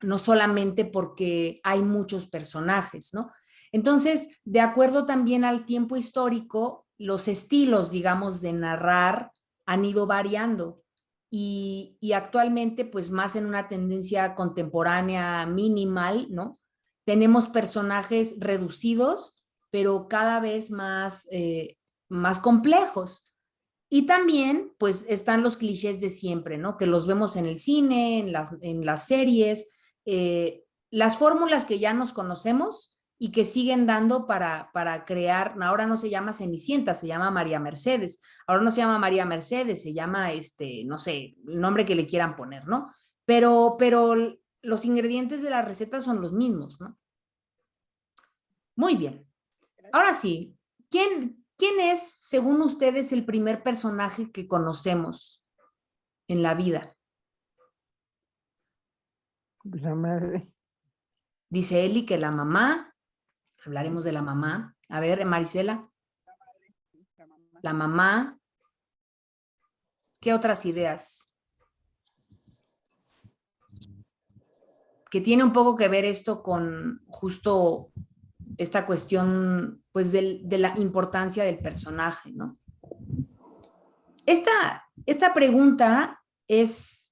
no solamente porque hay muchos personajes, ¿no? Entonces, de acuerdo también al tiempo histórico, los estilos, digamos, de narrar han ido variando y actualmente, pues más en una tendencia contemporánea minimal, ¿no? Tenemos personajes reducidos, pero cada vez más complejos. Y también, pues, están los clichés de siempre, ¿no? Que los vemos en el cine, en las series, las fórmulas que ya nos conocemos y que siguen dando para crear, ahora no se llama Cenicienta, se llama María Mercedes, ahora no se llama María Mercedes, se llama, no sé, el nombre que le quieran poner, ¿no? Pero los ingredientes de la receta son los mismos, ¿no? Muy bien. Ahora sí, ¿quién es, según ustedes, el primer personaje que conocemos en la vida? La madre. Dice Eli que la mamá, hablaremos de la mamá. A ver, Marisela. La mamá. ¿Qué otras ideas? Que tiene un poco que ver esto con justo esta cuestión, pues, de la importancia del personaje, ¿no? Esta pregunta es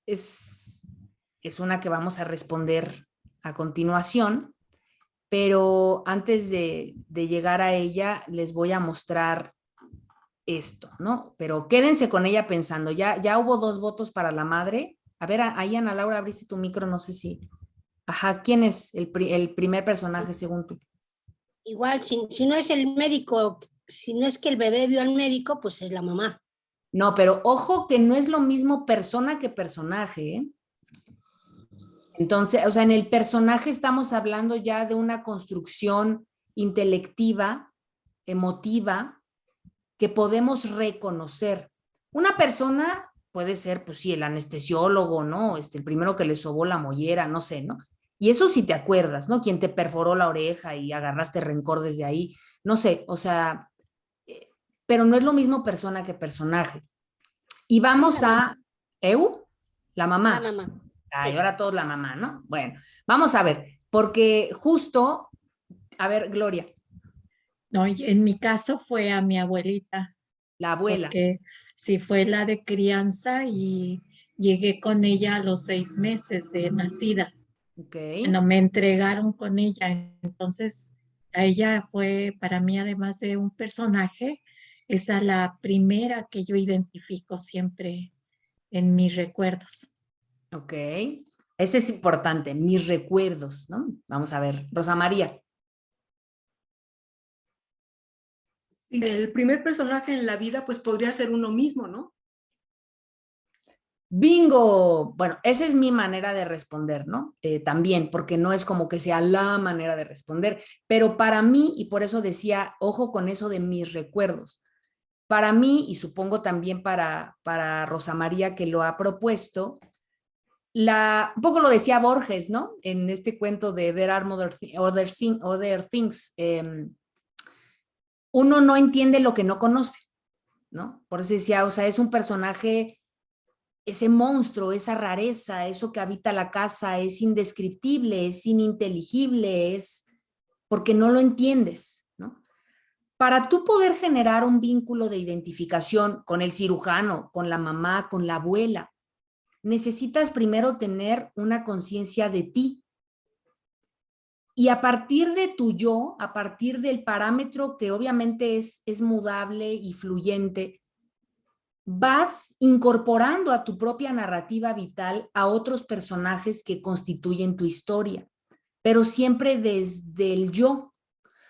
una que vamos a responder a continuación, pero antes de llegar a ella, les voy a mostrar esto, ¿no? Pero quédense con ella pensando, ya hubo 2 votos para la madre. A ver, ahí Ana Laura, abriste tu micro, no sé si. Ajá, ¿quién es el primer personaje según tú? Igual, si no es el médico, si no es que el bebé vio al médico, pues es la mamá. No, pero ojo que no es lo mismo persona que personaje, ¿eh? Entonces, o sea, en el personaje estamos hablando ya de una construcción intelectiva, emotiva, que podemos reconocer. Una persona puede ser, pues sí, el anestesiólogo, ¿no? El primero que le sobó la mollera, no sé, ¿no? Y eso sí te acuerdas, ¿no? Quien te perforó la oreja y agarraste rencor desde ahí, no sé, o sea, pero no es lo mismo persona que personaje. Y vamos a la mamá. La mamá. Ay, ahora todos la mamá, ¿no? Bueno, vamos a ver, porque justo, a ver, Gloria. No, y en mi caso fue a mi abuelita, La abuela. porque sí fue la de crianza y llegué con ella a los 6 meses de nacida. Ok. Bueno, me entregaron con ella, entonces a ella fue para mí, además de un personaje, esa la primera que yo identifico siempre en mis recuerdos. Ok. Ese es importante, mis recuerdos, ¿no? Vamos a ver, Rosa María. El primer personaje en la vida, pues podría ser uno mismo, ¿no? Bingo. Bueno, esa es mi manera de responder, ¿no? También, porque no es como que sea la manera de responder, pero para mí, y por eso decía, ojo con eso de mis recuerdos, para mí, y supongo también para Rosa María que lo ha propuesto, un poco lo decía Borges, ¿no? En este cuento de There Are Other Things. Uno no entiende lo que no conoce, ¿no? Por eso decía, o sea, es un personaje, ese monstruo, esa rareza, eso que habita la casa, es indescriptible, es ininteligible, es porque no lo entiendes, ¿no? Para tú poder generar un vínculo de identificación con el cirujano, con la mamá, con la abuela, necesitas primero tener una conciencia de ti. Y a partir de tu yo, a partir del parámetro que obviamente es mudable y fluyente, vas incorporando a tu propia narrativa vital a otros personajes que constituyen tu historia, pero siempre desde el yo.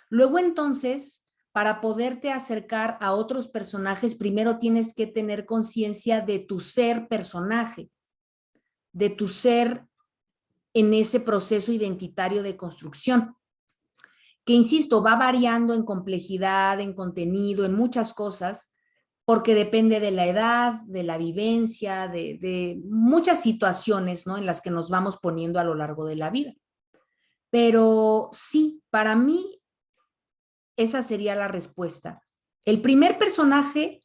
Luego entonces para poderte acercar a otros personajes, primero tienes que tener conciencia de tu ser personaje, de tu ser en ese proceso identitario de construcción, que insisto, va variando en complejidad, en contenido, en muchas cosas, porque depende de la edad, de la vivencia, de muchas situaciones, ¿no?, en las que nos vamos poniendo a lo largo de la vida. Pero sí, para mí, esa sería la respuesta. El primer personaje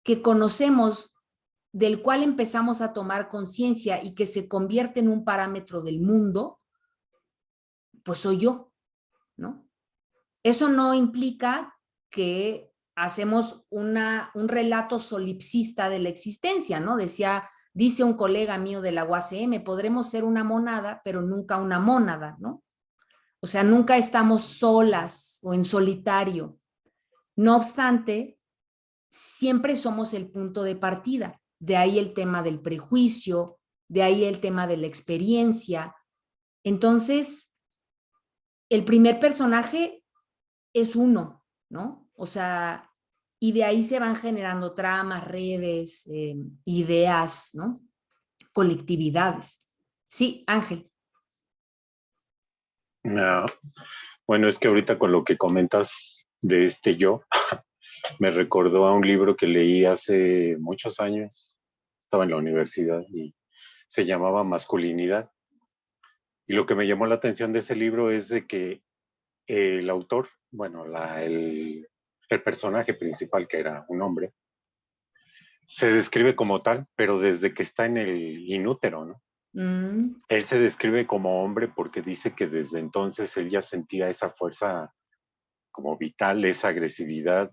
que conocemos, del cual empezamos a tomar conciencia y que se convierte en un parámetro del mundo, pues soy yo, ¿no? Eso no implica que hacemos un relato solipsista de la existencia, ¿no? Dice un colega mío de la UACM, podremos ser una monada, pero nunca una mónada, ¿no? O sea, nunca estamos solas o en solitario. No obstante, siempre somos el punto de partida. De ahí el tema del prejuicio, de ahí el tema de la experiencia. Entonces, el primer personaje es uno, ¿no? O sea, y de ahí se van generando tramas, redes, ideas, ¿no? Colectividades. Sí, Ángel. No. Bueno, es que ahorita con lo que comentas de este yo, me recordó a un libro que leí hace muchos años, estaba en la universidad y se llamaba Masculinidad. Y lo que me llamó la atención de ese libro es de que el autor, bueno, el personaje principal, que era un hombre, se describe como tal, pero desde que está en el inútero, ¿no? Él se describe como hombre porque dice que desde entonces él ya sentía esa fuerza como vital, esa agresividad.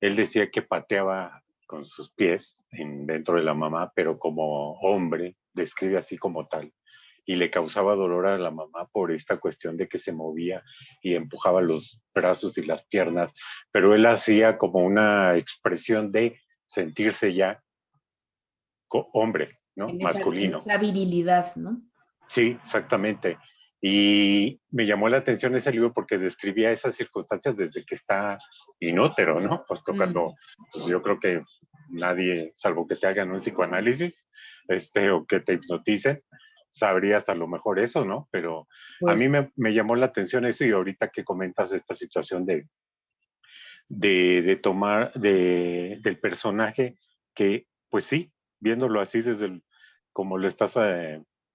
Él decía que pateaba con sus pies dentro de la mamá, pero como hombre, describe así como tal. Y le causaba dolor a la mamá por esta cuestión de que se movía y empujaba los brazos y las piernas, pero él hacía como una expresión de sentirse ya hombre, ¿no? En Masculino. esa virilidad, ¿no? Sí, exactamente. Y me llamó la atención ese libro porque describía esas circunstancias desde que está inútero, ¿no? Pues tocando, pues yo creo que nadie, salvo que te hagan un psicoanálisis, o que te hipnoticen, sabrías a lo mejor eso, ¿no? Pero a Pues, mí me llamó la atención eso, y ahorita que comentas esta situación de tomar del personaje, que pues sí, viéndolo así como lo estás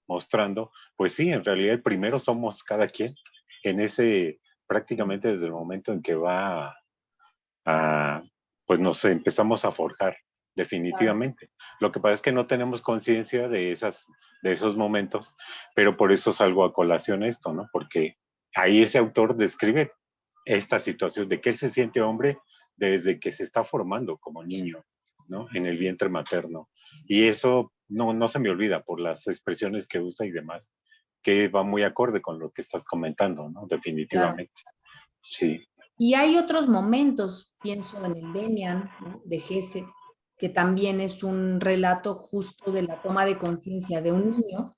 mostrando, pues sí, en realidad el primero somos cada quien en ese, prácticamente desde el momento en que pues nos empezamos a forjar, definitivamente. Lo que pasa es que no tenemos conciencia de esos momentos, pero por eso salgo a colación esto, ¿no? Porque ahí ese autor describe esta situación de que él se siente hombre desde que se está formando como niño, ¿no? En el vientre materno. Y eso no se me olvida por las expresiones que usa y demás, que va muy acorde con lo que estás comentando, ¿no? claro. Definitivamente. Sí. Y hay otros momentos, pienso en el Demian, ¿no?, de Hesse, que también es un relato justo de la toma de conciencia de un niño,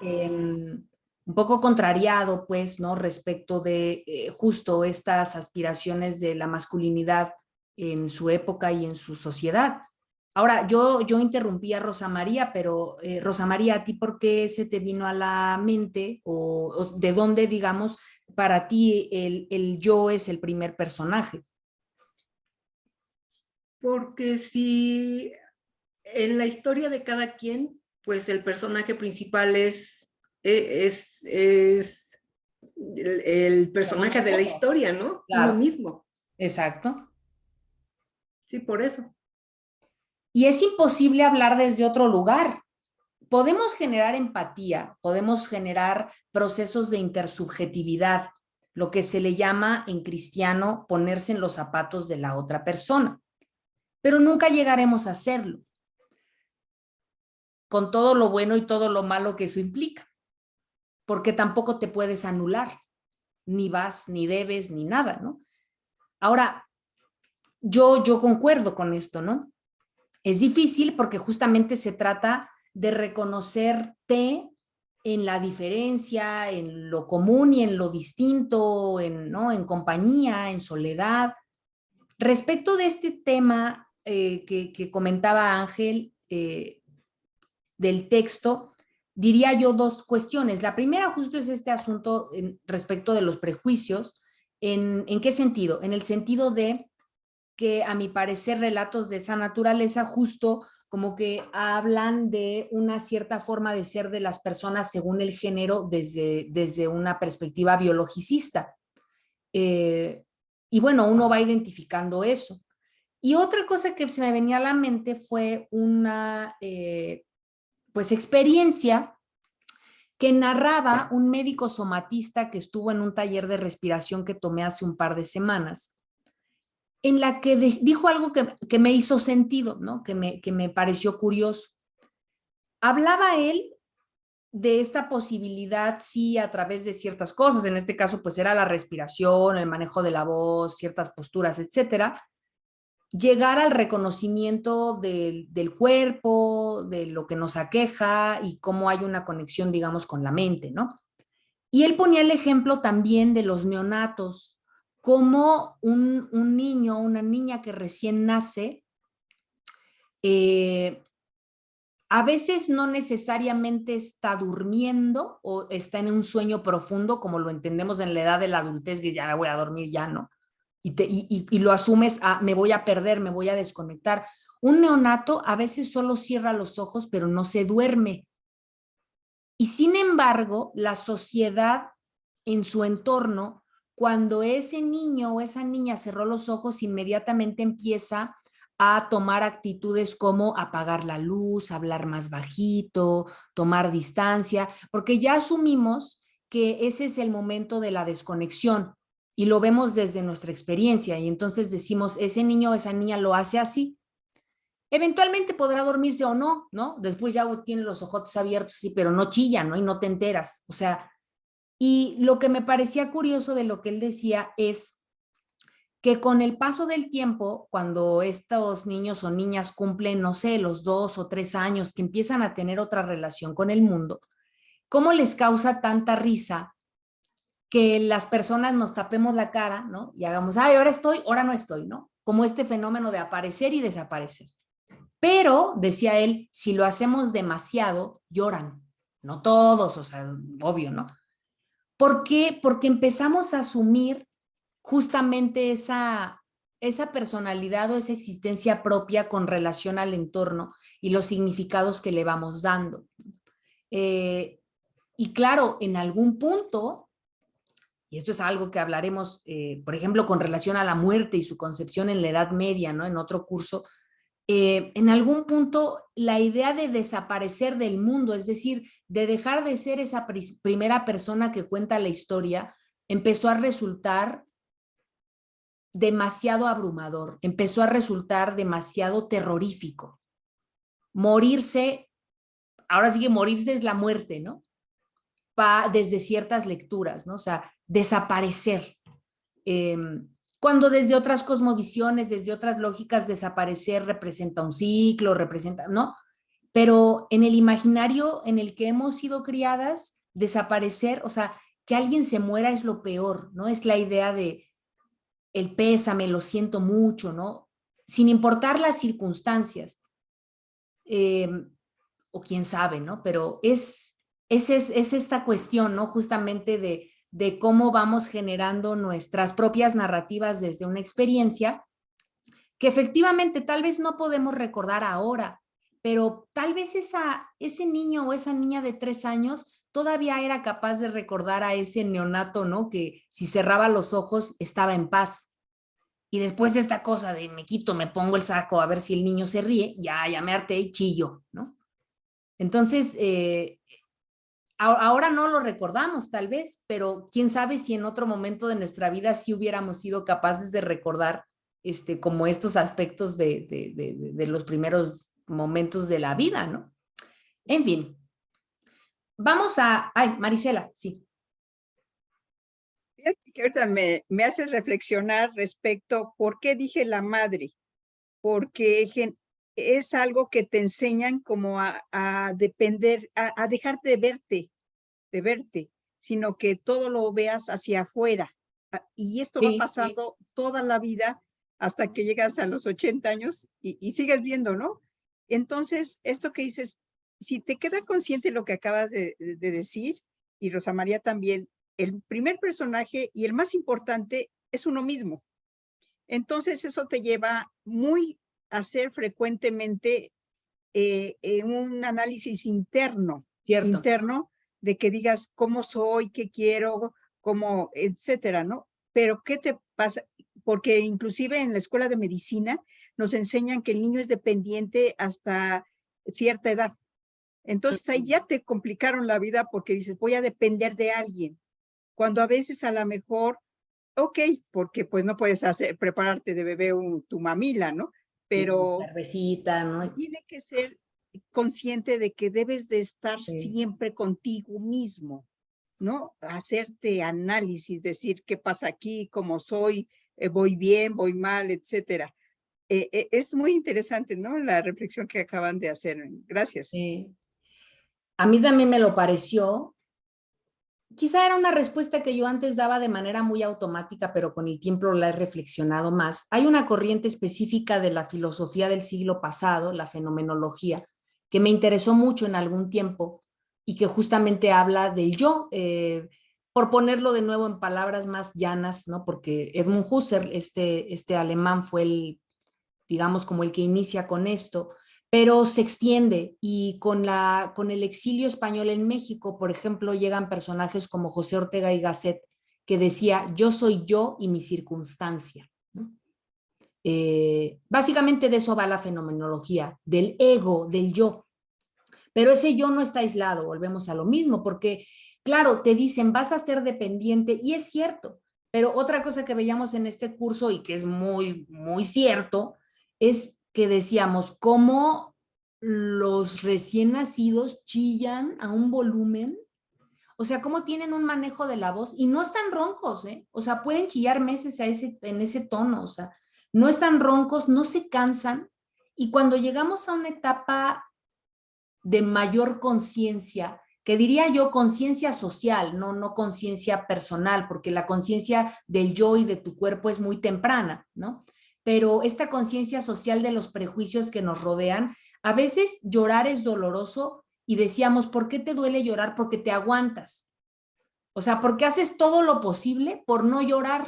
un poco contrariado, pues, ¿no?, respecto de justo estas aspiraciones de la masculinidad en su época y en su sociedad. Ahora, yo interrumpí a Rosa María, pero Rosa María, ¿a ti por qué se te vino a la mente o de dónde, digamos, para ti el yo es el primer personaje? Porque si en la historia de cada quien, pues el personaje principal es el personaje de la historia, ¿no? Claro. Uno mismo. Exacto. Sí, por eso. Y es imposible hablar desde otro lugar. Podemos generar empatía, podemos generar procesos de intersubjetividad, lo que se le llama en cristiano ponerse en los zapatos de la otra persona, pero nunca llegaremos a hacerlo, con todo lo bueno y todo lo malo que eso implica, porque tampoco te puedes anular, ni vas, ni debes, ni nada, ¿no? Ahora, yo concuerdo con esto, ¿no? Es difícil porque justamente se trata de reconocerte en la diferencia, en lo común y en lo distinto, ¿no?, en compañía, en soledad, Respecto de este tema que comentaba Ángel, del texto, diría yo dos cuestiones. La primera justo es este asunto respecto de los prejuicios. ¿En qué sentido? En el sentido de que a mi parecer relatos de esa naturaleza justo como que hablan de una cierta forma de ser de las personas según el género desde una perspectiva biologicista. Y bueno, uno va identificando eso. Y otra cosa que se me venía a la mente fue una pues experiencia que narraba un médico somatista que estuvo en un taller de respiración que tomé hace un par de semanas, en la que dijo algo que me hizo sentido, ¿no? Que me pareció curioso. Hablaba él de esta posibilidad, sí, a través de ciertas cosas, en este caso pues era la respiración, el manejo de la voz, ciertas posturas, etcétera, llegar al reconocimiento del cuerpo, de lo que nos aqueja y cómo hay una conexión, digamos, con la mente, ¿no? Y él ponía el ejemplo también de los neonatos, como un niño, una niña que recién nace, a veces no necesariamente está durmiendo o está en un sueño profundo, como lo entendemos en la edad de la adultez, que ya me voy a dormir, ya no. Y lo asumes a me voy a perder, me voy a desconectar. Un neonato a veces solo cierra los ojos, pero no se duerme. Y sin embargo, la sociedad en su entorno, cuando ese niño o esa niña cerró los ojos, inmediatamente empieza a tomar actitudes como apagar la luz, hablar más bajito, tomar distancia, porque ya asumimos que ese es el momento de la desconexión y lo vemos desde nuestra experiencia y entonces decimos, ese niño o esa niña lo hace así. Eventualmente podrá dormirse o no, ¿no? Después ya tiene los ojos abiertos, sí, pero no chilla, ¿no? Y no te enteras. O sea, y lo que me parecía curioso de lo que él decía es que con el paso del tiempo, cuando estos niños o niñas cumplen, no sé, los 2 o 3 años, que empiezan a tener otra relación con el mundo, ¿cómo les causa tanta risa que las personas nos tapemos la cara, ¿no? Y hagamos, ay, ahora estoy, ahora no estoy, ¿no? Como este fenómeno de aparecer y desaparecer. Pero, decía él, si lo hacemos demasiado, lloran. No todos, o sea, obvio, ¿no? ¿Por qué? Porque empezamos a asumir justamente esa personalidad o esa existencia propia con relación al entorno y los significados que le vamos dando. Y claro, en algún punto, y esto es algo que hablaremos, por ejemplo, con relación a la muerte y su concepción en la Edad Media, ¿no? En otro curso, en algún punto la idea de desaparecer del mundo, es decir, de dejar de ser esa primera persona que cuenta la historia, empezó a resultar demasiado abrumador, empezó a resultar demasiado terrorífico. Morirse, ahora sí que morirse es la muerte, ¿no? Desde ciertas lecturas, ¿no? O sea, desaparecer. Cuando desde otras cosmovisiones, desde otras lógicas, desaparecer representa un ciclo, representa, ¿no? Pero en el imaginario en el que hemos sido criadas, desaparecer, o sea, que alguien se muera es lo peor, ¿no? Es la idea de el pésame, lo siento mucho, ¿no? Sin importar las circunstancias, o quién sabe, ¿no? Pero es esta cuestión, ¿no? Justamente de cómo vamos generando nuestras propias narrativas desde una experiencia que efectivamente tal vez no podemos recordar ahora, pero tal vez ese niño o esa niña de 3 años todavía era capaz de recordar a ese neonato, ¿no? Que si cerraba los ojos estaba en paz. Y después esta cosa de me quito, me pongo el saco a ver si el niño se ríe, ya me harté y chillo, ¿no? Entonces, ahora no lo recordamos tal vez, pero quién sabe si en otro momento de nuestra vida sí hubiéramos sido capaces de recordar como estos aspectos de los primeros momentos de la vida, ¿no? En fin, vamos ay, Marisela, sí. Fíjate que ahorita me hace reflexionar respecto por qué dije la madre, porque es algo que te enseñan como a depender, a dejarte de verte, sino que todo lo veas hacia afuera. Y esto va Sí, pasando toda la vida hasta que llegas a los 80 años y sigues viendo, ¿no? Entonces, esto que dices, si te queda consciente lo que acabas de decir, y Rosa María también, el primer personaje y el más importante es uno mismo. Entonces, eso te lleva muy a hacer frecuentemente un análisis interno, Cierto. de que digas cómo soy, qué quiero, cómo, etcétera, ¿no? Pero ¿qué te pasa? Porque inclusive en la escuela de medicina nos enseñan que el niño es dependiente hasta cierta edad. Entonces ahí ya te complicaron la vida porque dices, voy a depender de alguien. Cuando a veces a lo mejor, ok, porque pues no puedes prepararte de bebé tu mamila, ¿no? Pero cervecita, ¿no? tiene que ser consciente de que debes de estar Sí. siempre contigo mismo, ¿no? Hacerte análisis, decir qué pasa aquí, cómo soy, voy bien, voy mal, etcétera. Es muy interesante, ¿no? La reflexión que acaban de hacer. Gracias. Sí. A mí también me lo pareció. Quizá era una respuesta que yo antes daba de manera muy automática, pero con el tiempo la he reflexionado más. Hay una corriente específica de la filosofía del siglo pasado, la fenomenología, que me interesó mucho en algún tiempo y que justamente habla del yo, por ponerlo de nuevo en palabras más llanas, ¿no? Porque Edmund Husserl, este alemán, fue el, digamos, como el que inicia con esto, pero se extiende y con el exilio español en México, por ejemplo, llegan personajes como José Ortega y Gasset, que decía, yo soy yo y mi circunstancia, ¿no? Básicamente de eso va la fenomenología, del ego, del yo. Pero ese yo no está aislado, volvemos a lo mismo, porque claro, te dicen, vas a ser dependiente, y es cierto, pero otra cosa que veíamos en este curso y que es muy, muy cierto, es que decíamos, cómo los recién nacidos chillan a un volumen, o sea, cómo tienen un manejo de la voz, y no están roncos, ¿eh? O sea, pueden chillar meses en ese tono, o sea, no están roncos, no se cansan, y cuando llegamos a una etapa de mayor conciencia, que diría yo conciencia social, no conciencia personal, porque la conciencia del yo y de tu cuerpo es muy temprana, ¿no? Pero esta conciencia social de los prejuicios que nos rodean, a veces llorar es doloroso y decíamos, ¿por qué te duele llorar? Porque te aguantas. O sea, porque haces todo lo posible por no llorar.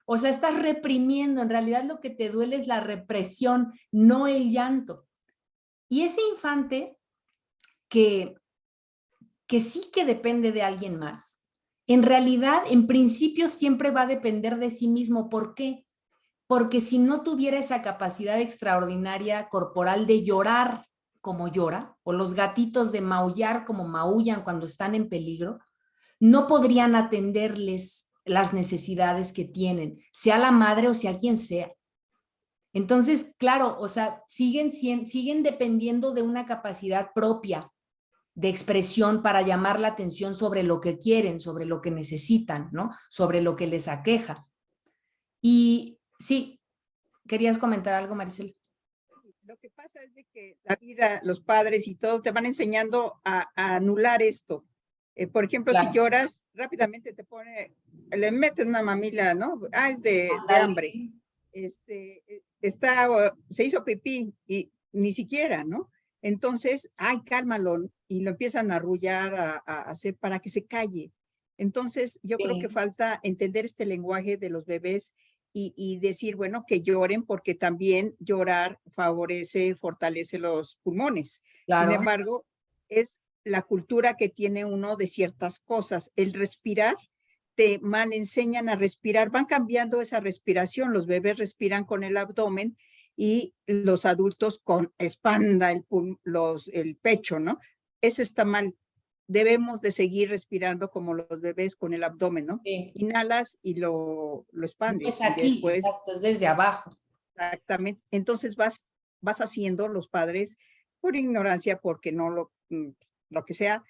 O sea, estás reprimiendo, en realidad lo que te duele es la represión, no el llanto. Y ese infante que sí que depende de alguien más, en realidad, en principio, siempre va a depender de sí mismo. ¿Por qué? Porque si no tuviera esa capacidad extraordinaria corporal de llorar como llora, o los gatitos de maullar como maullan cuando están en peligro, no podrían atenderles las necesidades que tienen, sea la madre o sea quien sea. Entonces, claro, o sea, siguen dependiendo de una capacidad propia de expresión para llamar la atención sobre lo que quieren, sobre lo que necesitan, ¿no? Sobre lo que les aqueja. Y sí, ¿querías comentar algo, Maricel? Lo que pasa es de que la vida, los padres y todo te van enseñando a anular esto. Por ejemplo, Claro. si lloras, rápidamente le meten una mamila, ¿no? Ah, es de hambre. Se hizo pipí y ni siquiera, ¿no? Entonces, ay, cálmalo, y lo empiezan a arrullar, a hacer para que se calle. Entonces, yo creo que falta entender este lenguaje de los bebés y decir, bueno, que lloren porque también llorar fortalece los pulmones. Claro. Sin embargo, es la cultura que tiene uno de ciertas cosas. El respirar, te mal enseñan a respirar, van cambiando esa respiración. Los bebés respiran con el abdomen y los adultos expanda el pecho, ¿no? Eso está mal. Debemos de seguir respirando como los bebés con el abdomen, ¿no? Sí. Inhalas y lo expandes. No es aquí, después, exacto, es desde abajo. Exactamente. Entonces vas haciendo los padres por ignorancia, porque no lo que sea,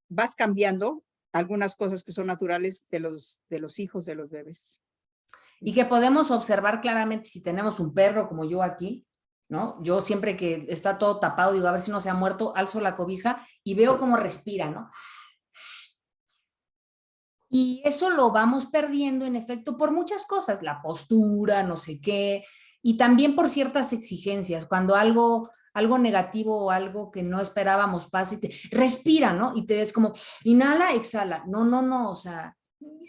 vas cambiando algunas cosas que son naturales de los hijos de los bebés. Y que podemos observar claramente si tenemos un perro como yo aquí, ¿no? Yo siempre que está todo tapado, digo, a ver si no se ha muerto, alzo la cobija y veo cómo respira, ¿no? Y eso lo vamos perdiendo, en efecto, por muchas cosas, la postura, no sé qué, y también por ciertas exigencias. Cuando algo negativo o algo que no esperábamos pasa y te respira, ¿no? Y te des como, inhala, exhala. No, no, no, o sea,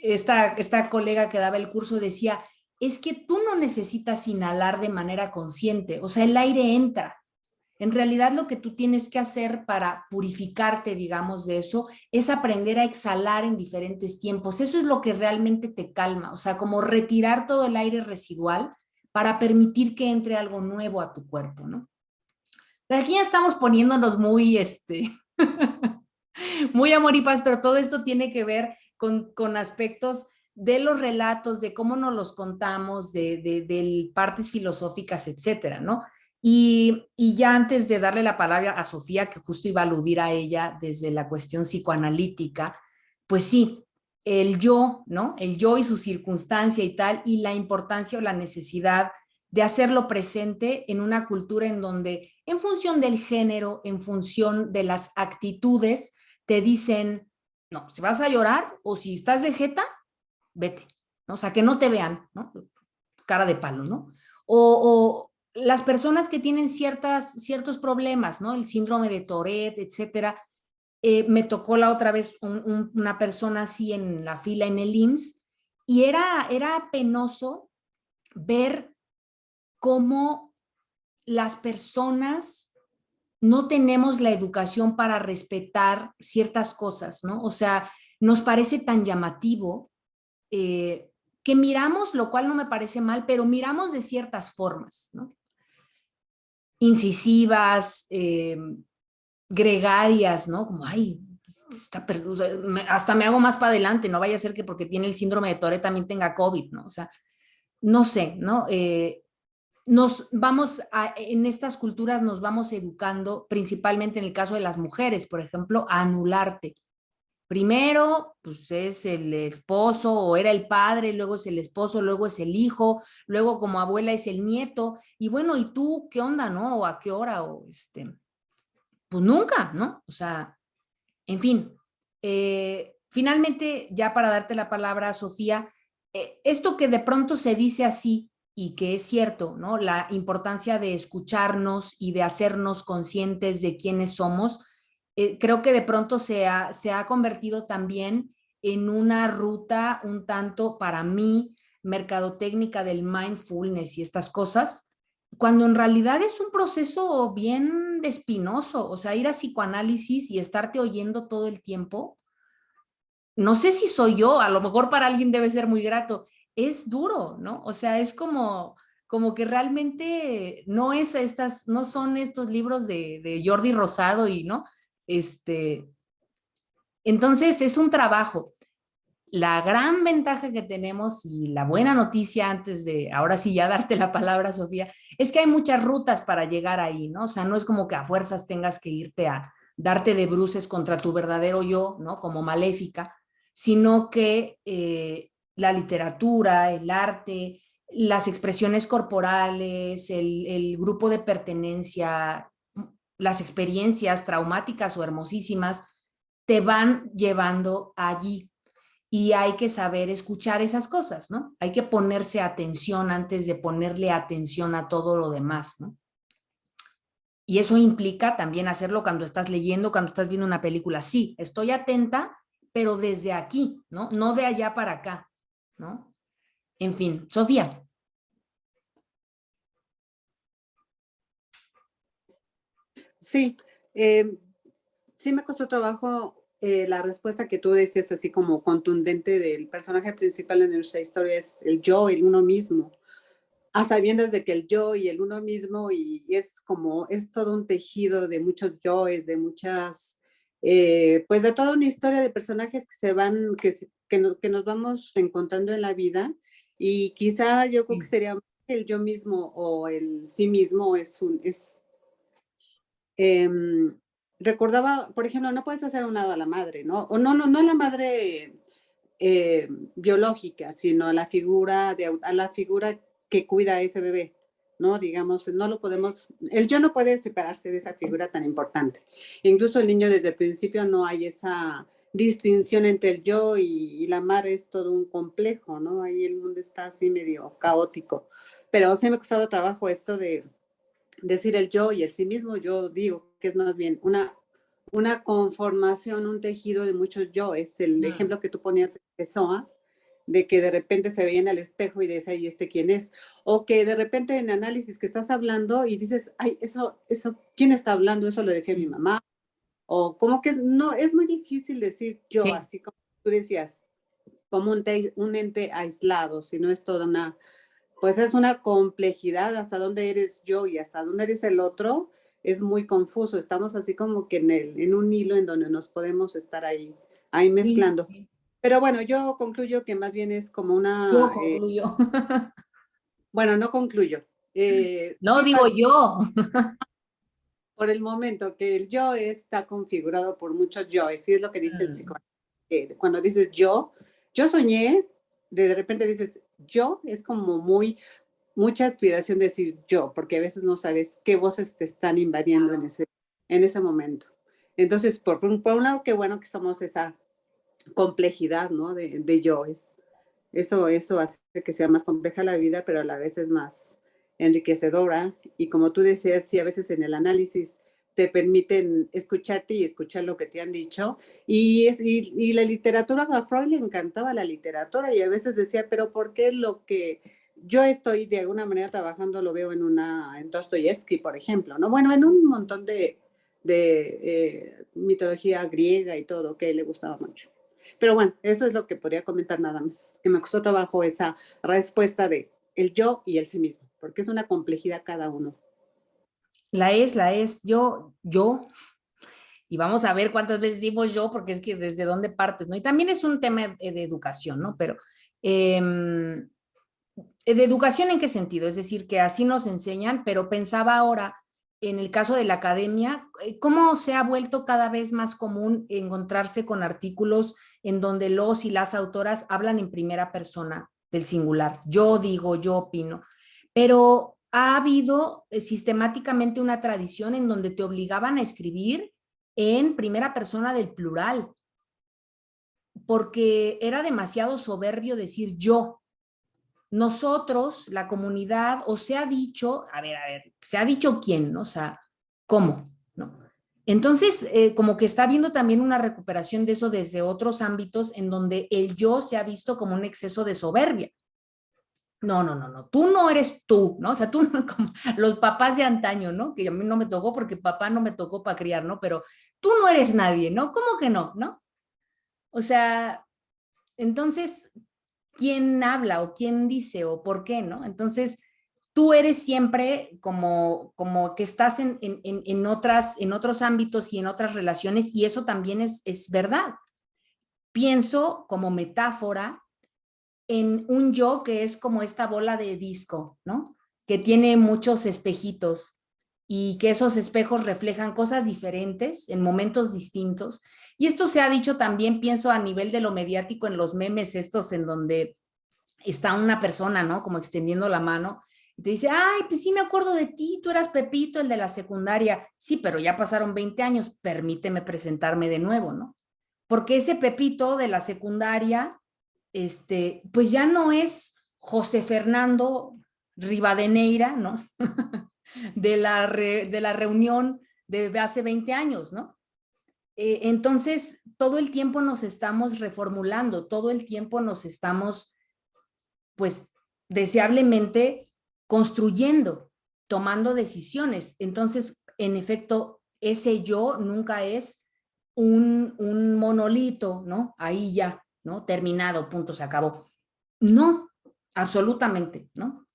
esta colega que daba el curso decía, es que tú no necesitas inhalar de manera consciente, o sea, el aire entra. En realidad lo que tú tienes que hacer para purificarte, digamos, de eso, es aprender a exhalar en diferentes tiempos. Eso es lo que realmente te calma, o sea, como retirar todo el aire residual para permitir que entre algo nuevo a tu cuerpo, ¿no? Pero aquí ya estamos poniéndonos muy, muy amor y paz, pero todo esto tiene que ver con aspectos de los relatos, de cómo nos los contamos, de partes filosóficas, etcétera, ¿no? Y ya antes de darle la palabra a Sofía, que justo iba a aludir a ella desde la cuestión psicoanalítica, pues sí, el yo, ¿no? El yo y su circunstancia y tal, y la importancia o la necesidad de hacerlo presente en una cultura en donde, en función del género, en función de las actitudes, te dicen, no, si vas a llorar o si estás de jeta, vete, ¿no? O sea, que no te vean, ¿no? Cara de palo, ¿no? O las personas que tienen ciertos problemas, ¿no? El síndrome de Tourette, etcétera. Me tocó la otra vez una persona así en la fila en el IMSS y era penoso ver cómo las personas no tenemos la educación para respetar ciertas cosas, ¿no? O sea, nos parece tan llamativo que miramos, lo cual no me parece mal, pero miramos de ciertas formas, ¿no? Incisivas, gregarias, ¿no? Como, ay, o sea, hasta me hago más para adelante, no vaya a ser que porque tiene el síndrome de Tourette también tenga COVID, ¿no? O sea, no sé, ¿no? En estas culturas nos vamos educando, principalmente en el caso de las mujeres, por ejemplo, a anularte. Primero, pues es el esposo o era el padre, luego es el esposo, luego es el hijo, luego como abuela es el nieto, y bueno, ¿y tú qué onda, no? ¿O a qué hora? O pues nunca, ¿no? O sea, en fin. Finalmente, ya para darte la palabra, Sofía, esto que de pronto se dice así y que es cierto, ¿no? La importancia de escucharnos y de hacernos conscientes de quiénes somos, creo que de pronto se ha convertido también en una ruta un tanto para mí mercadotécnica del mindfulness y estas cosas, cuando en realidad es un proceso bien espinoso, o sea, ir a psicoanálisis y estarte oyendo todo el tiempo, no sé si soy yo, a lo mejor para alguien debe ser muy grato, es duro, ¿no? O sea, es como que realmente no son estos libros de Jordi Rosado y, ¿no? Entonces es un trabajo. La gran ventaja que tenemos y la buena noticia antes de, ahora sí ya darte la palabra, Sofía, es que hay muchas rutas para llegar ahí, ¿no? O sea, no es como que a fuerzas tengas que irte a darte de bruces contra tu verdadero yo, ¿no? Como Maléfica, sino que la literatura, el arte, las expresiones corporales, el grupo de pertenencia, las experiencias traumáticas o hermosísimas, te van llevando allí y hay que saber escuchar esas cosas, ¿no? Hay que ponerse atención antes de ponerle atención a todo lo demás, ¿no? Y eso implica también hacerlo cuando estás leyendo, cuando estás viendo una película. Sí, estoy atenta, pero desde aquí, ¿no? No de allá para acá, ¿no? En fin, Sofía. Sí, sí me costó trabajo la respuesta que tú decías, así como contundente del personaje principal en nuestra historia es el yo, el uno mismo. A sabiendas de que el yo y el uno mismo y es como, es todo un tejido de muchos yoes, de muchas, pues de toda una historia de personajes que se van, que nos vamos encontrando en la vida y quizá yo creo que sería el yo mismo o el sí mismo recordaba, por ejemplo, no puedes hacer a un lado a la madre, ¿no? O no a la madre biológica, sino a la figura que cuida a ese bebé, ¿no? Digamos, no lo podemos, el yo no puede separarse de esa figura tan importante. Incluso el niño desde el principio no hay distinción entre el yo y la Mar es todo un complejo, ¿no? Ahí el mundo está así medio caótico. Pero sí me ha costado trabajo esto de decir el yo y el sí mismo. Yo digo que es más bien una conformación, un tejido de muchos yo. Es el ejemplo que tú ponías de Pessoa, de que de repente se veía en el espejo y decía, ¿y este quién es? O que de repente en análisis que estás hablando y dices, ay, eso, ¿quién está hablando? Eso lo decía mi mamá. O como que no, es muy difícil decir yo, Sí. así como tú decías, como un ente aislado, sino es toda una, pues es una complejidad hasta dónde eres yo y hasta dónde eres el otro, es muy confuso. Estamos así como que en un hilo en donde nos podemos estar ahí Sí, mezclando. sí. Pero bueno, yo concluyo que más bien es como Yo una, concluyo. bueno, no concluyo. No Sí, digo yo. por el momento que el yo está configurado por muchos yoes, y es lo que dice el Mm. psicoanálisis. Cuando dices yo soñé, de repente dices yo, es como mucha aspiración de decir yo, porque a veces no sabes qué voces te están invadiendo en ese momento. Entonces, por un lado, qué bueno que somos esa complejidad, ¿no? De yoes. Eso hace que sea más compleja la vida, pero a la vez es más enriquecedora. Y como tú decías, sí, a veces en el análisis te permiten escucharte y escuchar lo que te han dicho. Y la literatura, a Freud le encantaba la literatura y a veces decía, pero ¿por qué lo que yo estoy de alguna manera trabajando lo veo en Dostoyevsky, por ejemplo? ¿No? Bueno, en un montón de mitología griega y todo, que le gustaba mucho. Pero bueno, eso es lo que podría comentar nada más, que me costó trabajo esa respuesta de el yo y el sí mismo, porque es una complejidad cada uno. La es, yo, y vamos a ver cuántas veces decimos yo, porque es que desde dónde partes, ¿no? Y también es un tema de educación, ¿no? Pero, ¿de educación en qué sentido? Es decir, que así nos enseñan, pero pensaba ahora, en el caso de la academia, cómo se ha vuelto cada vez más común encontrarse con artículos en donde los y las autoras hablan en primera persona del singular. Yo digo, yo opino, pero ha habido sistemáticamente una tradición en donde te obligaban a escribir en primera persona del plural, porque era demasiado soberbio decir yo. Nosotros, la comunidad, o se ha dicho, a ver, se ha dicho quién, ¿no? O sea, ¿cómo? ¿No? Entonces, como que está habiendo también una recuperación de eso desde otros ámbitos en donde el yo se ha visto como un exceso de soberbia. No, tú no eres tú, ¿no? O sea, tú no, como los papás de antaño, ¿no? Que a mí no me tocó porque papá no me tocó para criar, ¿no? Pero tú no eres nadie, ¿no? ¿Cómo que no? ¿No? O sea, entonces, ¿quién habla o quién dice o por qué, no? Entonces, tú eres siempre como que estás en otros ámbitos y en otras relaciones y eso también es verdad. Pienso como metáfora en un yo que es como esta bola de disco, ¿no? Que tiene muchos espejitos y que esos espejos reflejan cosas diferentes en momentos distintos. Y esto se ha dicho también, pienso, a nivel de lo mediático en los memes estos en donde está una persona, ¿no? Como extendiendo la mano y te dice, ay, pues sí me acuerdo de ti, tú eras Pepito, el de la secundaria. Sí, pero ya pasaron 20 años, permíteme presentarme de nuevo, ¿no? Porque ese Pepito de la secundaria, pues ya no es José Fernando Rivadeneira, ¿no? de la reunión de hace 20 años, ¿no? Entonces, todo el tiempo nos estamos reformulando, todo el tiempo nos estamos, pues, deseablemente construyendo, tomando decisiones. Entonces, en efecto, ese yo nunca es un monolito, ¿no? Ahí ya, ¿no? Terminado, punto, se acabó. No, absolutamente, ¿no?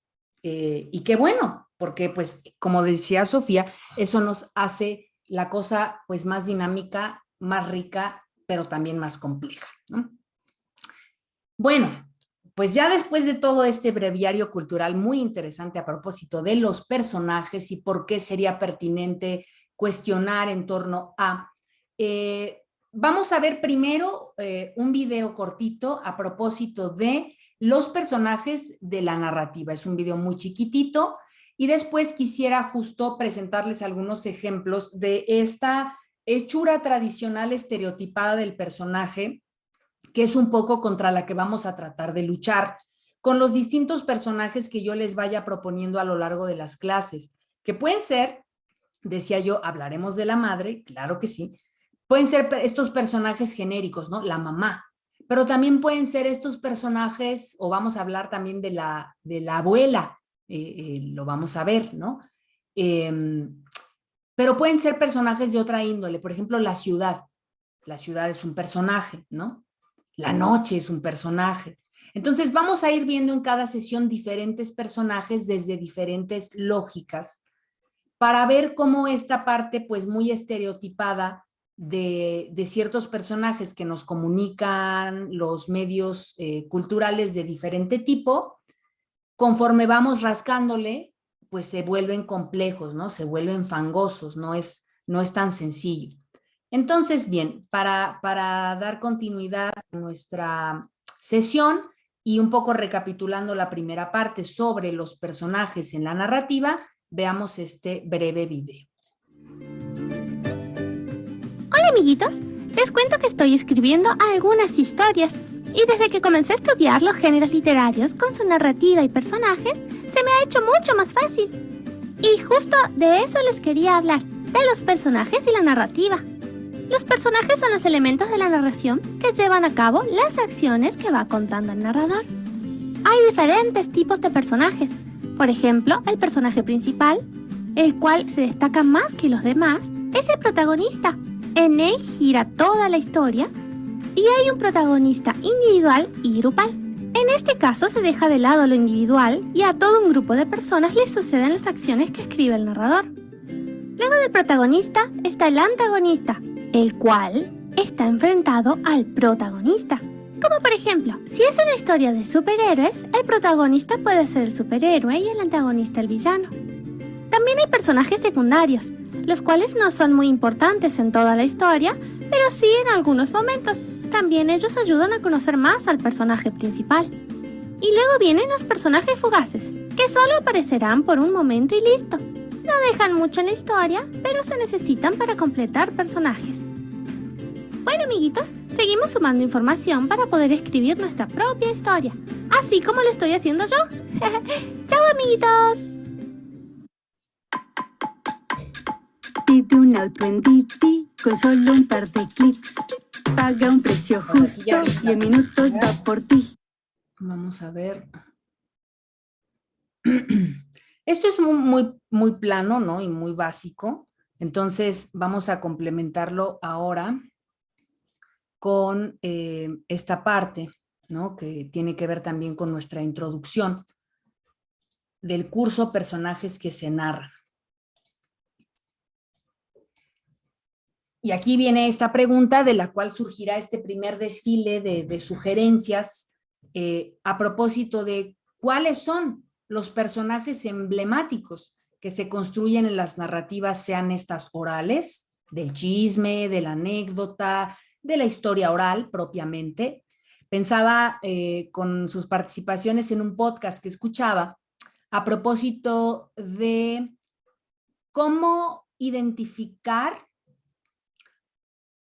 Y qué bueno, porque pues como decía Sofía, eso nos hace la cosa pues más dinámica, más rica, pero también más compleja, ¿no? Bueno, pues ya después de todo este breviario cultural muy interesante a propósito de los personajes y por qué sería pertinente cuestionar en torno a... vamos a ver primero un video cortito a propósito de los personajes de la narrativa. Es un video muy chiquitito y después quisiera justo presentarles algunos ejemplos de esta hechura tradicional estereotipada del personaje, que es un poco contra la que vamos a tratar de luchar con los distintos personajes que yo les vaya proponiendo a lo largo de las clases, que pueden ser, decía yo, hablaremos de la madre, claro que sí, pueden ser estos personajes genéricos, ¿no? La mamá, pero también pueden ser estos personajes, o vamos a hablar también de la abuela, lo vamos a ver, ¿no? Pero pueden ser personajes de otra índole, por ejemplo, la ciudad es un personaje, ¿no? La noche es un personaje. Entonces vamos a ir viendo en cada sesión diferentes personajes desde diferentes lógicas para ver cómo esta parte pues muy estereotipada de ciertos personajes que nos comunican los medios culturales de diferente tipo, conforme vamos rascándole, pues se vuelven complejos, ¿no? Se vuelven fangosos, no es tan sencillo. Entonces, bien, para dar continuidad a nuestra sesión y un poco recapitulando la primera parte sobre los personajes en la narrativa, veamos este breve video. Hola amiguitos, les cuento que estoy escribiendo algunas historias y desde que comencé a estudiar los géneros literarios con su narrativa y personajes, se me ha hecho mucho más fácil. Y justo de eso les quería hablar, de los personajes y la narrativa. Los personajes son los elementos de la narración que llevan a cabo las acciones que va contando el narrador. Hay diferentes tipos de personajes. Por ejemplo, el personaje principal, el cual se destaca más que los demás, es el protagonista. En él gira toda la historia y hay un protagonista individual y grupal. En este caso se deja de lado lo individual y a todo un grupo de personas les suceden las acciones que escribe el narrador. Luego del protagonista está el antagonista, el cual está enfrentado al protagonista. Como por ejemplo, si es una historia de superhéroes, el protagonista puede ser el superhéroe y el antagonista el villano. También hay personajes secundarios, los cuales no son muy importantes en toda la historia, pero sí en algunos momentos. También ellos ayudan a conocer más al personaje principal. Y luego vienen los personajes fugaces, que solo aparecerán por un momento y listo. No dejan mucho en la historia, pero se necesitan para completar personajes. Bueno, amiguitos, seguimos sumando información para poder escribir nuestra propia historia, así como lo estoy haciendo yo. ¡Chao, amiguitos! Pide un auto en Didi con solo un par de clics. Paga un precio justo y en minutos va por ti. Vamos a ver. Esto es muy plano, ¿no? Y muy básico. Entonces vamos a complementarlo ahora con esta parte, ¿no? Que tiene que ver también con nuestra introducción del curso Personajes que se narran. Y aquí viene esta pregunta de la cual surgirá este primer desfile de sugerencias a propósito de cuáles son los personajes emblemáticos que se construyen en las narrativas, sean estas orales, del chisme, de la anécdota, de la historia oral propiamente. Pensaba con sus participaciones en un podcast que escuchaba a propósito de cómo identificar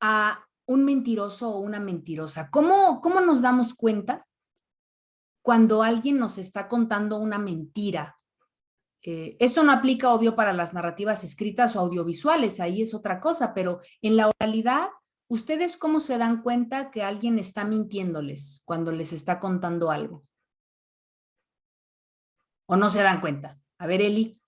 a un mentiroso o una mentirosa. ¿Cómo nos damos cuenta cuando alguien nos está contando una mentira? Esto no aplica, obvio, para las narrativas escritas o audiovisuales, ahí es otra cosa, pero en la oralidad, ¿ustedes cómo se dan cuenta que alguien está mintiéndoles cuando les está contando algo? ¿O no se dan cuenta? A ver, Eli.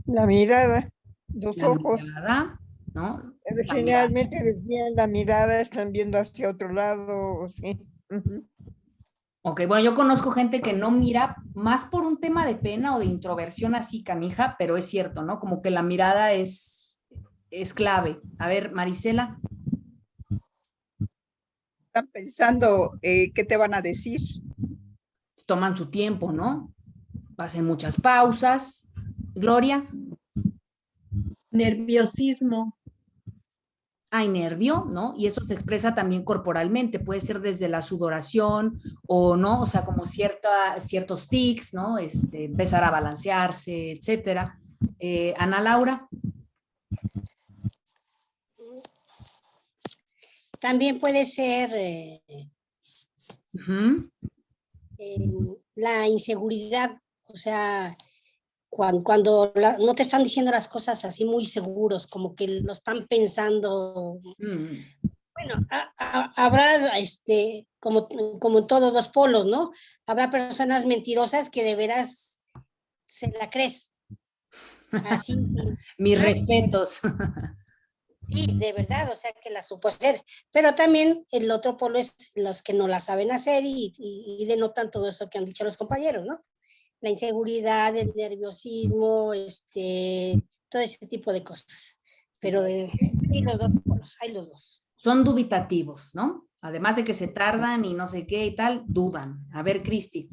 La mirada, los ojos. Mirada, ¿no? Generalmente decían la mirada, están viendo hacia otro lado, sí. Ok, bueno, yo conozco gente que no mira más por un tema de pena o de introversión así canija, pero es cierto, ¿no? Como que la mirada es clave. A ver, Marisela. Están pensando qué te van a decir. Toman su tiempo, ¿no? Hacen muchas pausas. Gloria. Nerviosismo. Hay nervio, ¿no? Y eso se expresa también corporalmente, puede ser desde la sudoración o no, o sea, como ciertos tics, ¿no? Empezar a balancearse, etcétera. Ana Laura. También puede ser Ujú. la inseguridad, o sea, cuando no te están diciendo las cosas así muy seguros, como que lo están pensando. Mm. Bueno, habrá, como en todos los polos, ¿no? Habrá personas mentirosas que de veras se la crees. Así. Mis Ah, respetos. sí, de verdad, o sea que la supo hacer. Pero también el otro polo es los que no la saben hacer y denotan todo eso que han dicho los compañeros, ¿no? La inseguridad, el nerviosismo, todo ese tipo de cosas. Pero hay los dos polos, hay los dos. Son dubitativos, ¿no? Además de que se tardan y no sé qué y tal, dudan. A ver, Cristi.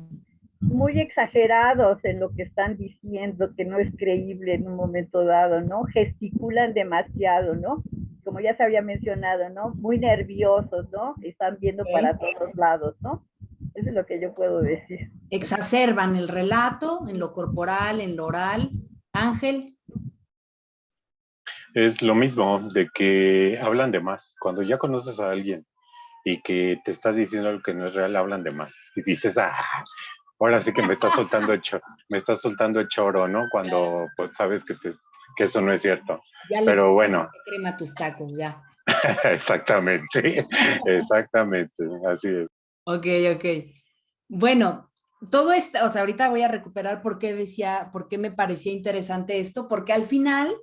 Muy exagerados en lo que están diciendo, que no es creíble en un momento dado, ¿no? Gesticulan demasiado, ¿no? Como ya se había mencionado, ¿no? Muy nerviosos, ¿no? Están viendo para todos lados, ¿no? Eso es lo que yo puedo decir. Exacerban el relato en lo corporal, en lo oral. Ángel. Es lo mismo de que hablan de más. Cuando ya conoces a alguien y que te está diciendo algo que no es real, hablan de más. Y dices, ahora sí que me está soltando el choro, ¿no? Cuando pues sabes que eso no es cierto. Ya le Pero bueno. Crema a tus tacos, ya. Exactamente, así es. Ok. Bueno, todo esto, o sea, ahorita voy a recuperar por qué me parecía interesante esto, porque al final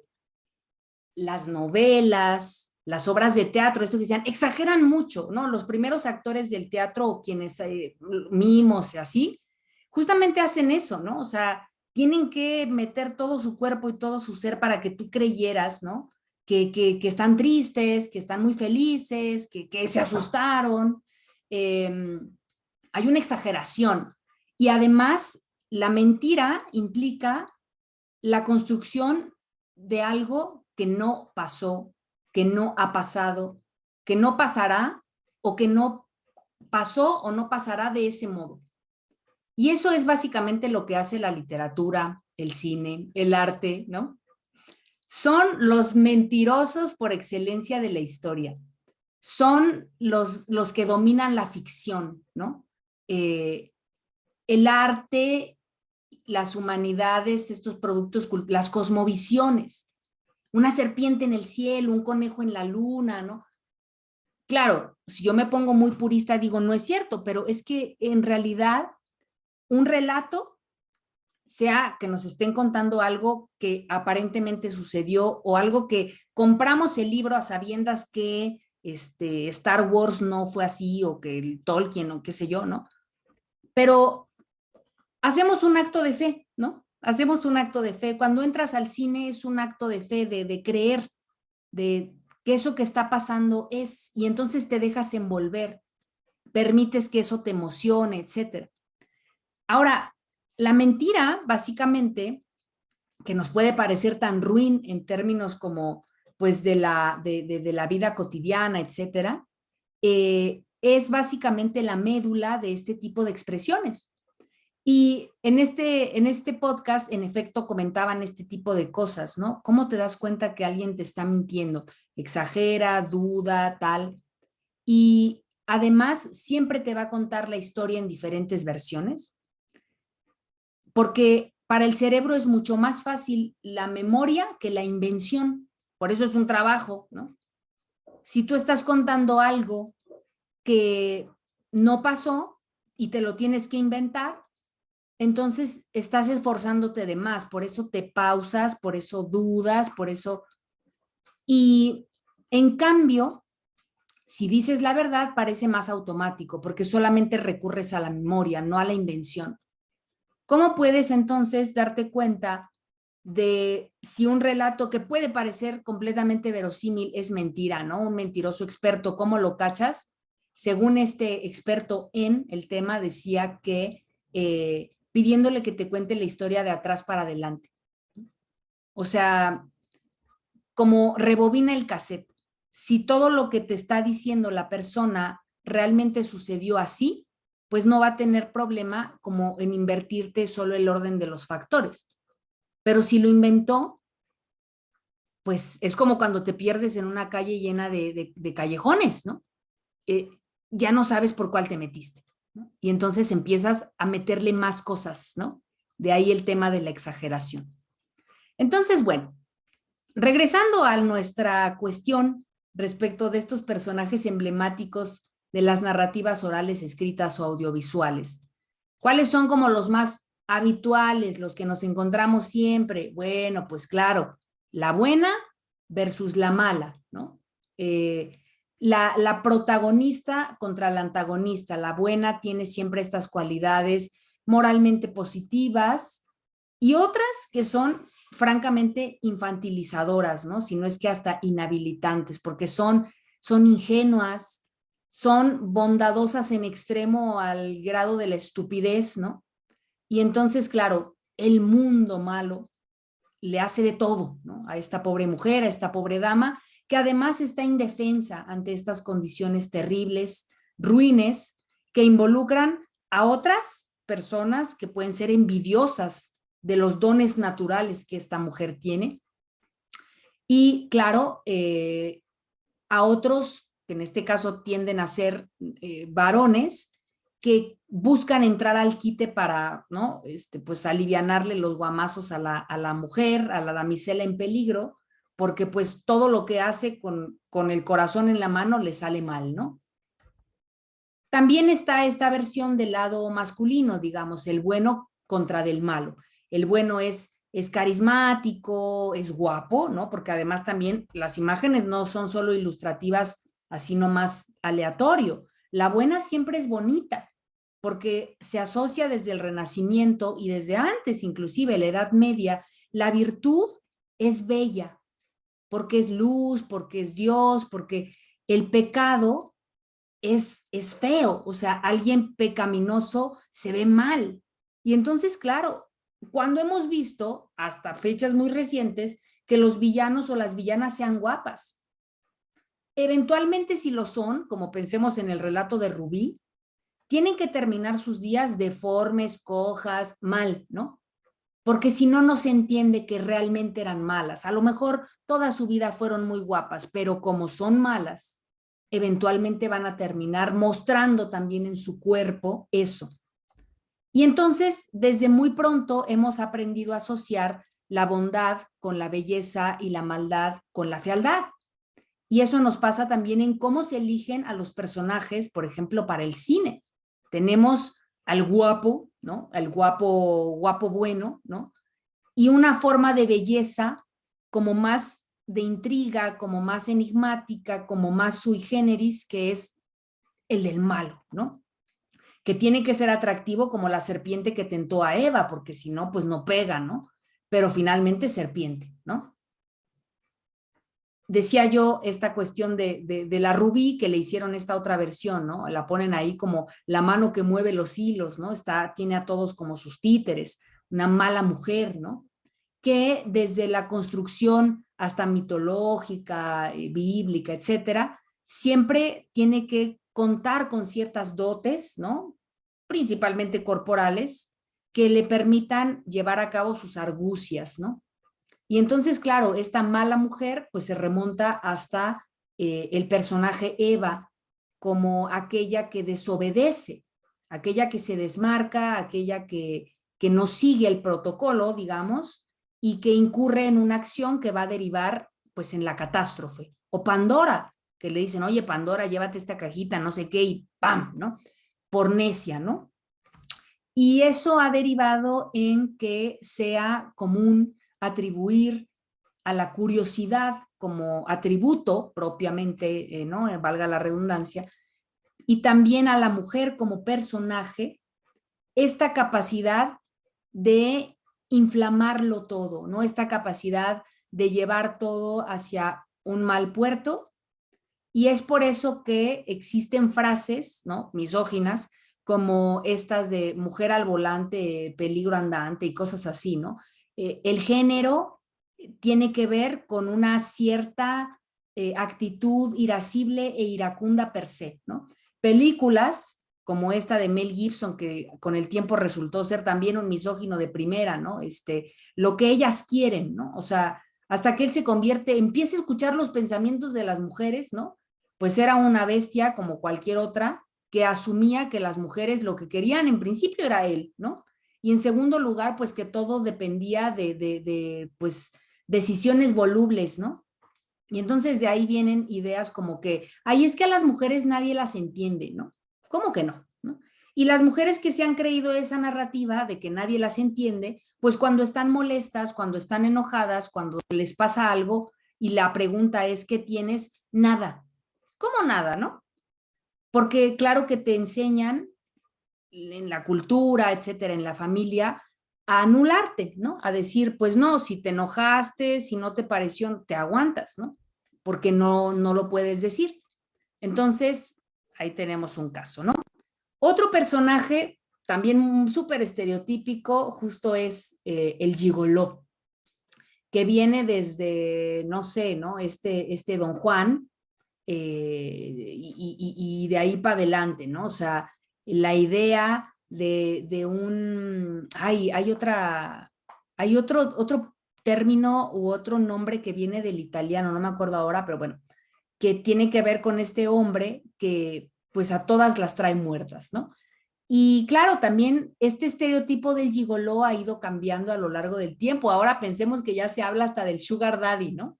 las novelas, las obras de teatro, esto que decían, exageran mucho, ¿no? Los primeros actores del teatro o quienes mimos y así, justamente hacen eso, ¿no? O sea, tienen que meter todo su cuerpo y todo su ser para que tú creyeras, ¿no? Que están tristes, que están muy felices, que se asustaron. Hay una exageración. Y además, la mentira implica la construcción de algo que no pasó, que no ha pasado, que no pasará o que no pasó o no pasará de ese modo. Y eso es básicamente lo que hace la literatura, el cine, el arte, ¿no? Son los mentirosos por excelencia de la historia. Son los que dominan la ficción, ¿no? El arte, las humanidades, estos productos, las cosmovisiones, una serpiente en el cielo, un conejo en la luna, ¿no? Claro, si yo me pongo muy purista, digo, no es cierto, pero es que en realidad un relato, sea que nos estén contando algo que aparentemente sucedió o algo que compramos el libro a sabiendas que Star Wars no fue así o que el Tolkien o qué sé yo, ¿no? Pero hacemos un acto de fe, ¿no? Hacemos un acto de fe. Cuando entras al cine es un acto de fe, de creer, de que eso que está pasando es, y entonces te dejas envolver, permites que eso te emocione, etc. Ahora, la mentira, básicamente, que nos puede parecer tan ruin en términos como, pues, de la vida cotidiana, etc., es básicamente la médula de este tipo de expresiones. Y en este podcast, en efecto, comentaban este tipo de cosas, ¿no? ¿Cómo te das cuenta que alguien te está mintiendo? Exagera, duda, tal. Y además, siempre te va a contar la historia en diferentes versiones, porque para el cerebro es mucho más fácil la memoria que la invención. Por eso es un trabajo, ¿no? Si tú estás contando algo que no pasó y te lo tienes que inventar, entonces estás esforzándote de más, por eso te pausas, por eso dudas, por eso... Y en cambio, si dices la verdad, parece más automático, porque solamente recurres a la memoria, no a la invención. ¿Cómo puedes entonces darte cuenta de si un relato que puede parecer completamente verosímil es mentira, ¿no? Un mentiroso experto, ¿cómo lo cachas? Según este experto en el tema, decía que pidiéndole que te cuente la historia de atrás para adelante. O sea, como rebobina el cassette. Si todo lo que te está diciendo la persona realmente sucedió así, pues no va a tener problema como en invertirte solo el orden de los factores. Pero si lo inventó, pues es como cuando te pierdes en una calle llena de callejones, ¿no? ya no sabes por cuál te metiste, ¿no? Y entonces empiezas a meterle más cosas, ¿no? De ahí el tema de la exageración. Entonces, bueno, regresando a nuestra cuestión respecto de estos personajes emblemáticos de las narrativas orales, escritas o audiovisuales, ¿cuáles son como los más habituales, los que nos encontramos siempre? Bueno, pues claro, la buena versus la mala, ¿no? La protagonista contra la antagonista. La buena tiene siempre estas cualidades moralmente positivas y otras que son francamente infantilizadoras, ¿no? Si no es que hasta inhabilitantes, porque son ingenuas, son bondadosas en extremo al grado de la estupidez, ¿no? Y entonces, claro, el mundo malo le hace de todo, ¿no? A esta pobre mujer, a esta pobre dama, que además está indefensa ante estas condiciones terribles, ruines, que involucran a otras personas que pueden ser envidiosas de los dones naturales que esta mujer tiene. Y claro, a otros, que en este caso tienden a ser varones, que buscan entrar al quite para, ¿no? Pues alivianarle los guamazos a la mujer, a la damisela en peligro, porque pues todo lo que hace con el corazón en la mano le sale mal, ¿no? También está esta versión del lado masculino, digamos, el bueno contra del malo. El bueno es carismático, es guapo, ¿no? Porque además también las imágenes no son solo ilustrativas, así nomás aleatorio. La buena siempre es bonita, porque se asocia desde el Renacimiento y desde antes, inclusive la Edad Media, la virtud es bella, porque es luz, porque es Dios, porque el pecado es feo, o sea, alguien pecaminoso se ve mal. Y entonces, claro, cuando hemos visto, hasta fechas muy recientes, que los villanos o las villanas sean guapas. Eventualmente, si lo son, como pensemos en el relato de Rubí, tienen que terminar sus días deformes, cojas, mal, ¿no? Porque si no, no se entiende que realmente eran malas. A lo mejor toda su vida fueron muy guapas, pero como son malas, eventualmente van a terminar mostrando también en su cuerpo eso. Y entonces, desde muy pronto hemos aprendido a asociar la bondad con la belleza y la maldad con la fealdad. Y eso nos pasa también en cómo se eligen a los personajes, por ejemplo, para el cine. Tenemos al guapo, ¿no? Al guapo bueno, ¿no? Y una forma de belleza como más de intriga, como más enigmática, como más sui generis, que es el del malo, ¿no? Que tiene que ser atractivo como la serpiente que tentó a Eva, porque si no, pues no pega, ¿no? Pero finalmente serpiente, ¿no? Decía yo esta cuestión de la Rubí, que le hicieron esta otra versión, ¿no? La ponen ahí como la mano que mueve los hilos, ¿no? Tiene a todos como sus títeres, una mala mujer, ¿no? Que desde la construcción hasta mitológica, bíblica, etcétera, siempre tiene que contar con ciertas dotes, ¿no? Principalmente corporales, que le permitan llevar a cabo sus argucias, ¿no? Y entonces, claro, esta mala mujer pues se remonta hasta el personaje Eva como aquella que desobedece, aquella que se desmarca, aquella que no sigue el protocolo, digamos, y que incurre en una acción que va a derivar pues en la catástrofe. O Pandora, que le dicen, oye Pandora, llévate esta cajita, no sé qué, y ¡pam!, ¿no? Por necia, ¿no? Y eso ha derivado en que sea común atribuir a la curiosidad como atributo propiamente, ¿no? Valga la redundancia, y también a la mujer como personaje, esta capacidad de inflamarlo todo, ¿no? Esta capacidad de llevar todo hacia un mal puerto, y es por eso que existen frases, ¿no? Misóginas, como estas de mujer al volante, peligro andante y cosas así, ¿no? El género tiene que ver con una cierta actitud irascible e iracunda per se, ¿no? Películas como esta de Mel Gibson, que con el tiempo resultó ser también un misógino de primera, ¿no? Lo que ellas quieren, ¿no? O sea, hasta que él empieza a escuchar los pensamientos de las mujeres, ¿no? pues era una bestia como cualquier otra, que asumía que las mujeres lo que querían en principio era él, ¿no? Y en segundo lugar, pues que todo dependía de pues, decisiones volubles, ¿no? Y entonces de ahí vienen ideas como que, ay, es que a las mujeres nadie las entiende, ¿no? ¿Cómo que no? ¿No? Y las mujeres que se han creído esa narrativa de que nadie las entiende, pues cuando están molestas, cuando están enojadas, cuando les pasa algo y la pregunta es, ¿qué tienes? Nada. ¿Cómo nada, no? Porque claro que te enseñan en la cultura, etcétera, en la familia, a anularte, ¿no? A decir, pues no, si te enojaste, si no te pareció, te aguantas, ¿no? Porque no lo puedes decir. Entonces, ahí tenemos un caso, ¿no? Otro personaje, también súper estereotípico, justo es el gigoló, que viene desde, no sé, ¿no? Este Don Juan, y de ahí para adelante, ¿no? O sea, la idea de un, hay otro término u otro nombre que viene del italiano, no me acuerdo ahora, pero bueno, que tiene que ver con este hombre que pues a todas las trae muertas, ¿no? Y claro, también este estereotipo del gigoló ha ido cambiando a lo largo del tiempo. Ahora pensemos que ya se habla hasta del sugar daddy, ¿no?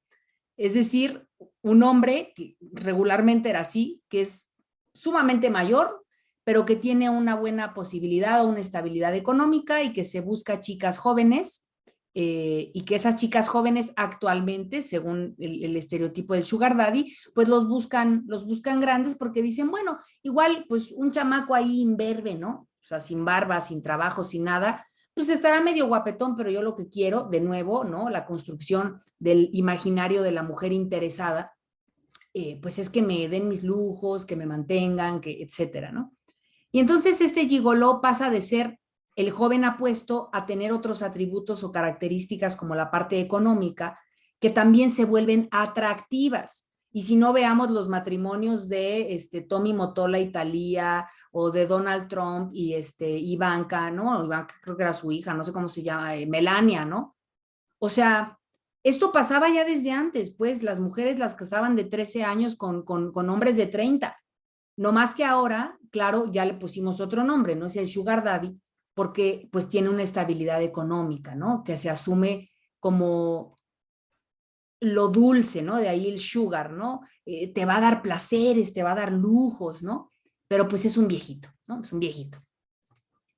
Es decir, un hombre que regularmente era así, que es sumamente mayor, pero que tiene una buena posibilidad o una estabilidad económica y que se busca chicas jóvenes y que esas chicas jóvenes actualmente, según el estereotipo del sugar daddy, pues los buscan grandes porque dicen, bueno, igual pues un chamaco ahí imberbe, ¿no? O sea, sin barba, sin trabajo, sin nada, pues estará medio guapetón, pero yo lo que quiero, de nuevo, ¿no? La construcción del imaginario de la mujer interesada, pues es que me den mis lujos, que me mantengan, que etcétera, ¿no? Y entonces este gigoló pasa de ser el joven apuesto a tener otros atributos o características como la parte económica, que también se vuelven atractivas. Y si no, veamos los matrimonios de Tommy Mottola y Thalía, o de Donald Trump y Ivanka, ¿no? Ivanka creo que era su hija, no sé cómo se llama, Melania, ¿no? O sea, esto pasaba ya desde antes, pues las mujeres las casaban de 13 años con hombres de 30. No más que ahora, claro, ya le pusimos otro nombre, ¿no? Es el sugar daddy, porque pues tiene una estabilidad económica, ¿no? Que se asume como lo dulce, ¿no? De ahí el sugar, ¿no? Te va a dar placeres, te va a dar lujos, ¿no? Pero pues es un viejito, ¿no? Es un viejito.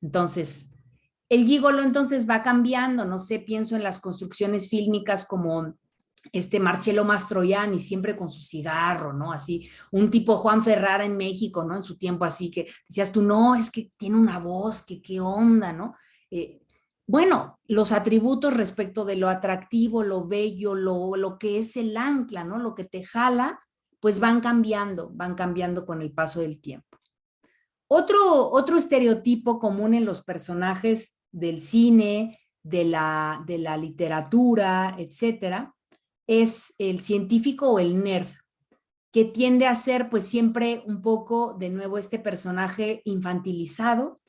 Entonces, el gigolo entonces va cambiando, no sé, pienso en las construcciones fílmicas como Marcello Mastroianni, siempre con su cigarro, ¿no? Así, un tipo Juan Ferrara en México, ¿no? En su tiempo así, que decías tú, no, es que tiene una voz, que qué onda, ¿no? Bueno, los atributos respecto de lo atractivo, lo bello, lo que es el ancla, ¿no? Lo que te jala, pues van cambiando con el paso del tiempo. Otro estereotipo común en los personajes del cine, de la literatura, etcétera, es el científico o el nerd, que tiende a ser pues siempre un poco, de nuevo, este personaje infantilizado,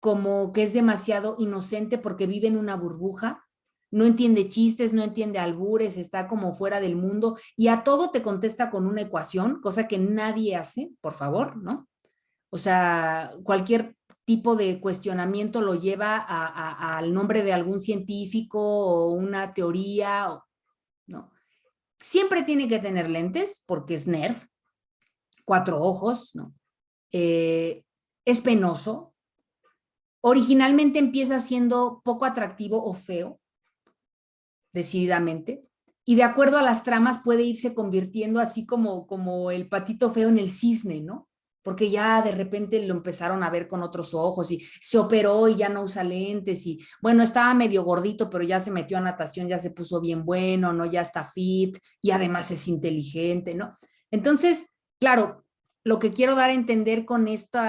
como que es demasiado inocente porque vive en una burbuja, no entiende chistes, no entiende albures, está como fuera del mundo y a todo te contesta con una ecuación, cosa que nadie hace, por favor, ¿no? O sea, cualquier tipo de cuestionamiento lo lleva al nombre de algún científico o una teoría, ¿no? Siempre tiene que tener lentes porque es nerd, 4 ojos, ¿no? Es penoso. Originalmente empieza siendo poco atractivo o feo, decididamente, y de acuerdo a las tramas puede irse convirtiendo así como el patito feo en el cisne, ¿no? Porque ya de repente lo empezaron a ver con otros ojos y se operó y ya no usa lentes y bueno, estaba medio gordito, pero ya se metió a natación, ya se puso bien bueno, ¿no? Ya está fit y además es inteligente, ¿no? Entonces, claro, lo que quiero dar a entender con este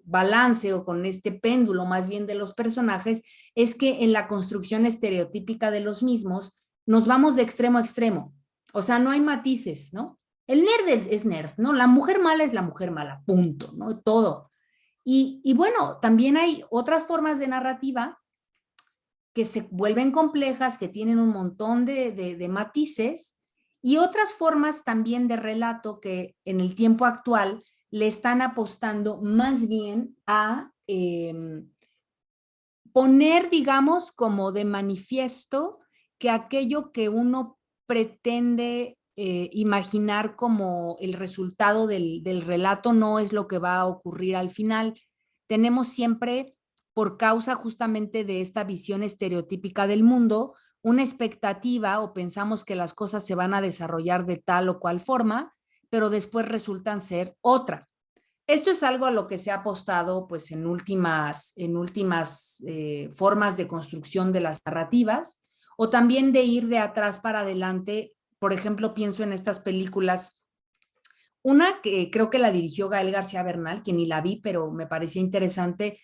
balance o con este péndulo más bien de los personajes es que en la construcción estereotípica de los mismos nos vamos de extremo a extremo. O sea, no hay matices, ¿no? El nerd es nerd, ¿no? La mujer mala es la mujer mala, punto, ¿no? Todo. Y bueno, también hay otras formas de narrativa que se vuelven complejas, que tienen un montón de matices y otras formas también de relato que en el tiempo actual le están apostando más bien a poner, digamos, como de manifiesto que aquello que uno pretende imaginar como el resultado del relato no es lo que va a ocurrir al final. Tenemos siempre, por causa justamente de esta visión estereotípica del mundo, una expectativa o pensamos que las cosas se van a desarrollar de tal o cual forma, pero después resultan ser otra. Esto es algo a lo que se ha apostado pues, en últimas formas de construcción de las narrativas, o también de ir de atrás para adelante. Por ejemplo, pienso en estas películas, una que creo que la dirigió Gael García Bernal, que ni la vi, pero me parecía interesante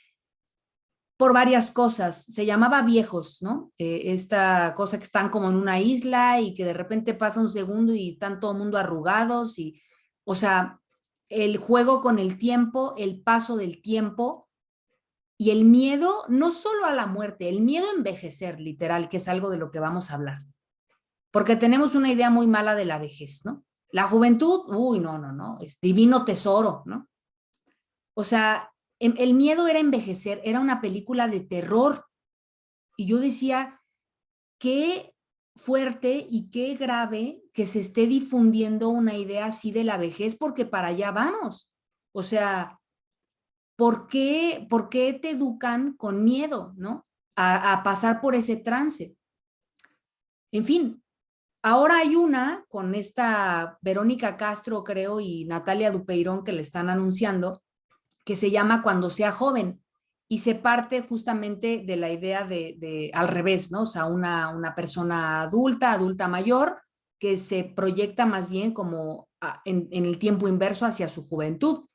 por varias cosas. Se llamaba Viejos, ¿no? Esta cosa que están como en una isla y que de repente pasa un segundo y están todo el mundo arrugados y, o sea, el juego con el tiempo, el paso del tiempo y el miedo, no solo a la muerte, el miedo a envejecer, literal, que es algo de lo que vamos a hablar. Porque tenemos una idea muy mala de la vejez, ¿no? La juventud, uy, no, es divino tesoro, ¿no? O sea, el miedo era envejecer, era una película de terror. Y yo decía, qué fuerte y qué grave que se esté difundiendo una idea así de la vejez, porque para allá vamos. O sea, ¿por qué te educan con miedo, ¿no? A pasar por ese trance. En fin, ahora hay una con esta Verónica Castro, creo, y Natalia Dupeirón que le están anunciando, que se llama Cuando sea joven, y se parte justamente de la idea de al revés, ¿no? O sea, una persona adulta mayor, que se proyecta más bien como en el tiempo inverso hacia su juventud.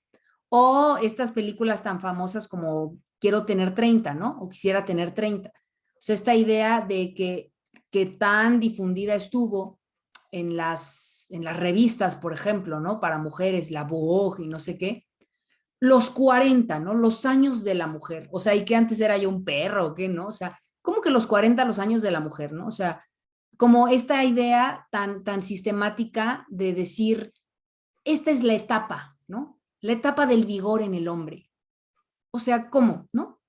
O estas películas tan famosas como Quiero tener 30, ¿no? O Quisiera tener 30. O sea, esta idea de que tan difundida estuvo en las revistas, por ejemplo, ¿no? Para mujeres, la Vogue y no sé qué, los 40, ¿no? Los años de la mujer. O sea, y que antes era yo un perro, ¿qué, no? O sea, ¿cómo que los 40 los años de la mujer, ¿no? O sea, como esta idea tan sistemática de decir, esta es la etapa, ¿no? La etapa del vigor en el hombre. O sea, ¿cómo, no?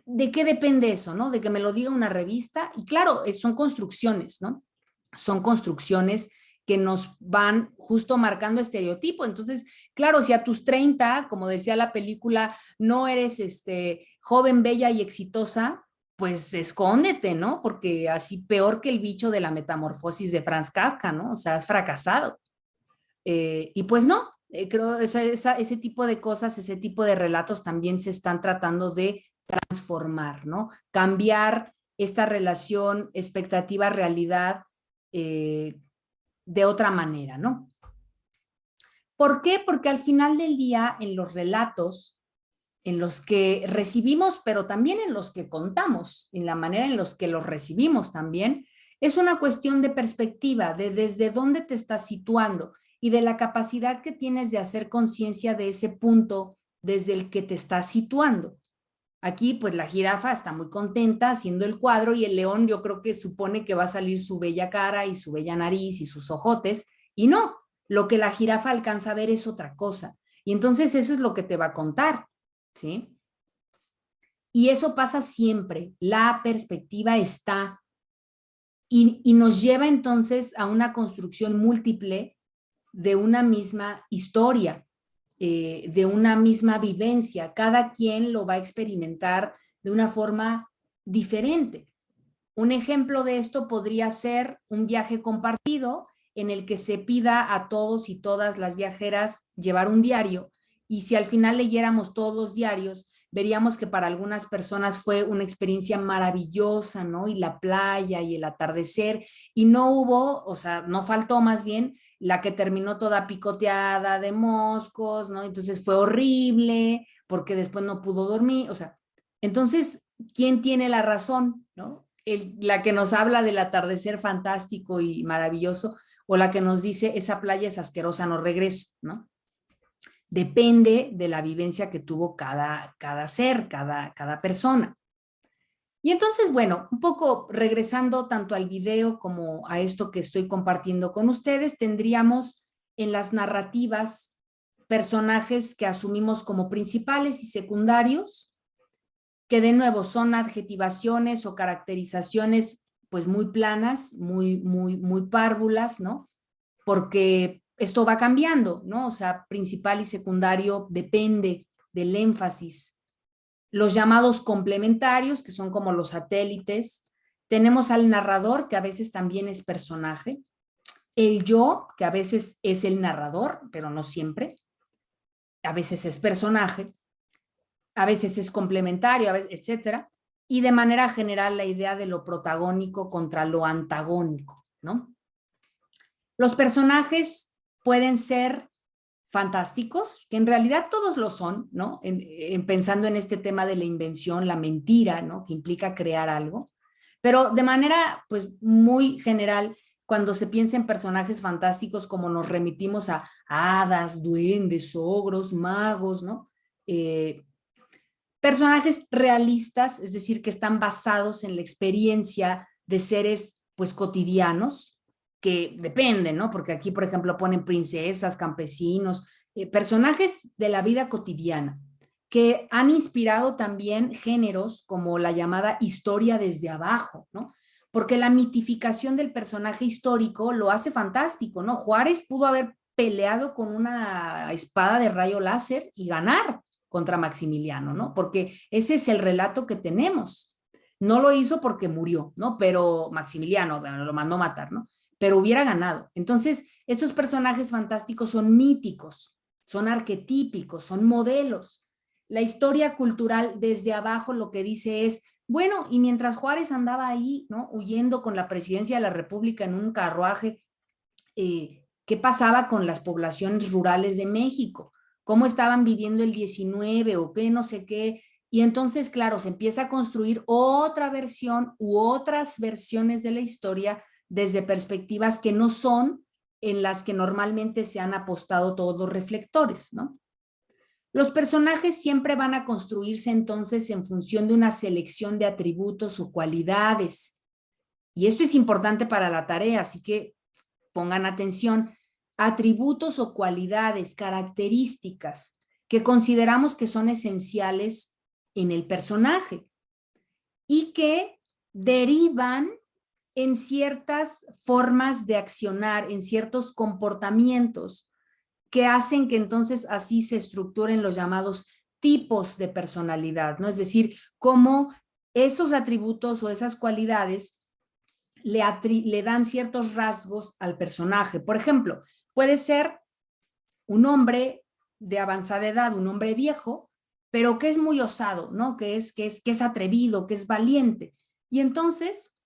¿De qué depende eso, no? De que me lo diga una revista. Y claro, son construcciones, ¿no? Son construcciones que nos van justo marcando estereotipo. Entonces, claro, si a tus 30, como decía la película, no eres joven, bella y exitosa, pues escóndete, ¿no? Porque así peor que el bicho de la metamorfosis de Franz Kafka, ¿no? O sea, has fracasado. Y pues no, creo ese tipo de cosas, ese tipo de relatos también se están tratando de transformar, ¿no? Cambiar esta relación expectativa-realidad de otra manera, ¿no? ¿Por qué? Porque al final del día, en los relatos en los que recibimos, pero también en los que contamos, en la manera en los que los recibimos también, es una cuestión de perspectiva, de desde dónde te estás situando y de la capacidad que tienes de hacer conciencia de ese punto desde el que te estás situando. Aquí, pues la jirafa está muy contenta haciendo el cuadro y el león yo creo que supone que va a salir su bella cara y su bella nariz y sus ojotes, y no, lo que la jirafa alcanza a ver es otra cosa. Y entonces eso es lo que te va a contar, ¿sí? Y eso pasa siempre, la perspectiva está y nos lleva entonces a una construcción múltiple de una misma historia, de una misma vivencia. Cada quien lo va a experimentar de una forma diferente. Un ejemplo de esto podría ser un viaje compartido en el que se pida a todos y todas las viajeras llevar un diario, y si al final leyéramos todos los diarios, veríamos que para algunas personas fue una experiencia maravillosa, ¿no? Y la playa y el atardecer, y no hubo, o sea, no faltó más bien la que terminó toda picoteada de moscos, ¿no? Entonces fue horrible porque después no pudo dormir, o sea, entonces, ¿quién tiene la razón, no? La que nos habla del atardecer fantástico y maravilloso, o la que nos dice esa playa es asquerosa, no regreso, ¿no? Depende de la vivencia que tuvo cada ser, cada persona. Y entonces, bueno, un poco regresando tanto al video como a esto que estoy compartiendo con ustedes, tendríamos en las narrativas personajes que asumimos como principales y secundarios, que de nuevo son adjetivaciones o caracterizaciones pues muy planas, muy párvulas, ¿no? Porque esto va cambiando, ¿no? O sea, principal y secundario depende del énfasis. Los llamados complementarios, que son como los satélites. Tenemos al narrador, que a veces también es personaje. El yo, que a veces es el narrador, pero no siempre. A veces es personaje. A veces es complementario, a veces, etcétera. Y de manera general la idea de lo protagónico contra lo antagónico, ¿no? Los personajes pueden ser fantásticos, que en realidad todos lo son, ¿no? Pensando en este tema de la invención, la mentira, ¿no? Que implica crear algo. Pero de manera, pues, muy general, cuando se piensa en personajes fantásticos, como nos remitimos a hadas, duendes, ogros, magos, ¿no? Personajes realistas, es decir, que están basados en la experiencia de seres, pues, cotidianos, que dependen, ¿no? Porque aquí, por ejemplo, ponen princesas, campesinos, personajes de la vida cotidiana, que han inspirado también géneros como la llamada historia desde abajo, ¿no? Porque la mitificación del personaje histórico lo hace fantástico, ¿no? Juárez pudo haber peleado con una espada de rayo láser y ganar contra Maximiliano, ¿no? Porque ese es el relato que tenemos. No lo hizo porque murió, ¿no? Pero Maximiliano lo mandó matar, ¿no? Pero hubiera ganado. Entonces, estos personajes fantásticos son míticos, son arquetípicos, son modelos. La historia cultural desde abajo lo que dice es, bueno, y mientras Juárez andaba ahí, ¿no? Huyendo con la presidencia de la República en un carruaje, ¿qué pasaba con las poblaciones rurales de México? ¿Cómo estaban viviendo el 19 o qué, no sé qué? Y entonces, claro, se empieza a construir otra versión u otras versiones de la historia desde perspectivas que no son en las que normalmente se han apostado todos los reflectores, ¿no? Los personajes siempre van a construirse entonces en función de una selección de atributos o cualidades. Y esto es importante para la tarea, así que pongan atención. Atributos o cualidades, características que consideramos que son esenciales en el personaje y que derivan en ciertas formas de accionar, en ciertos comportamientos que hacen que entonces así se estructuren los llamados tipos de personalidad, ¿no? Es decir, cómo esos atributos o esas cualidades le dan ciertos rasgos al personaje. Por ejemplo, puede ser un hombre de avanzada edad, un hombre viejo, pero que es muy osado, ¿no? Que es atrevido, que es valiente. Y entonces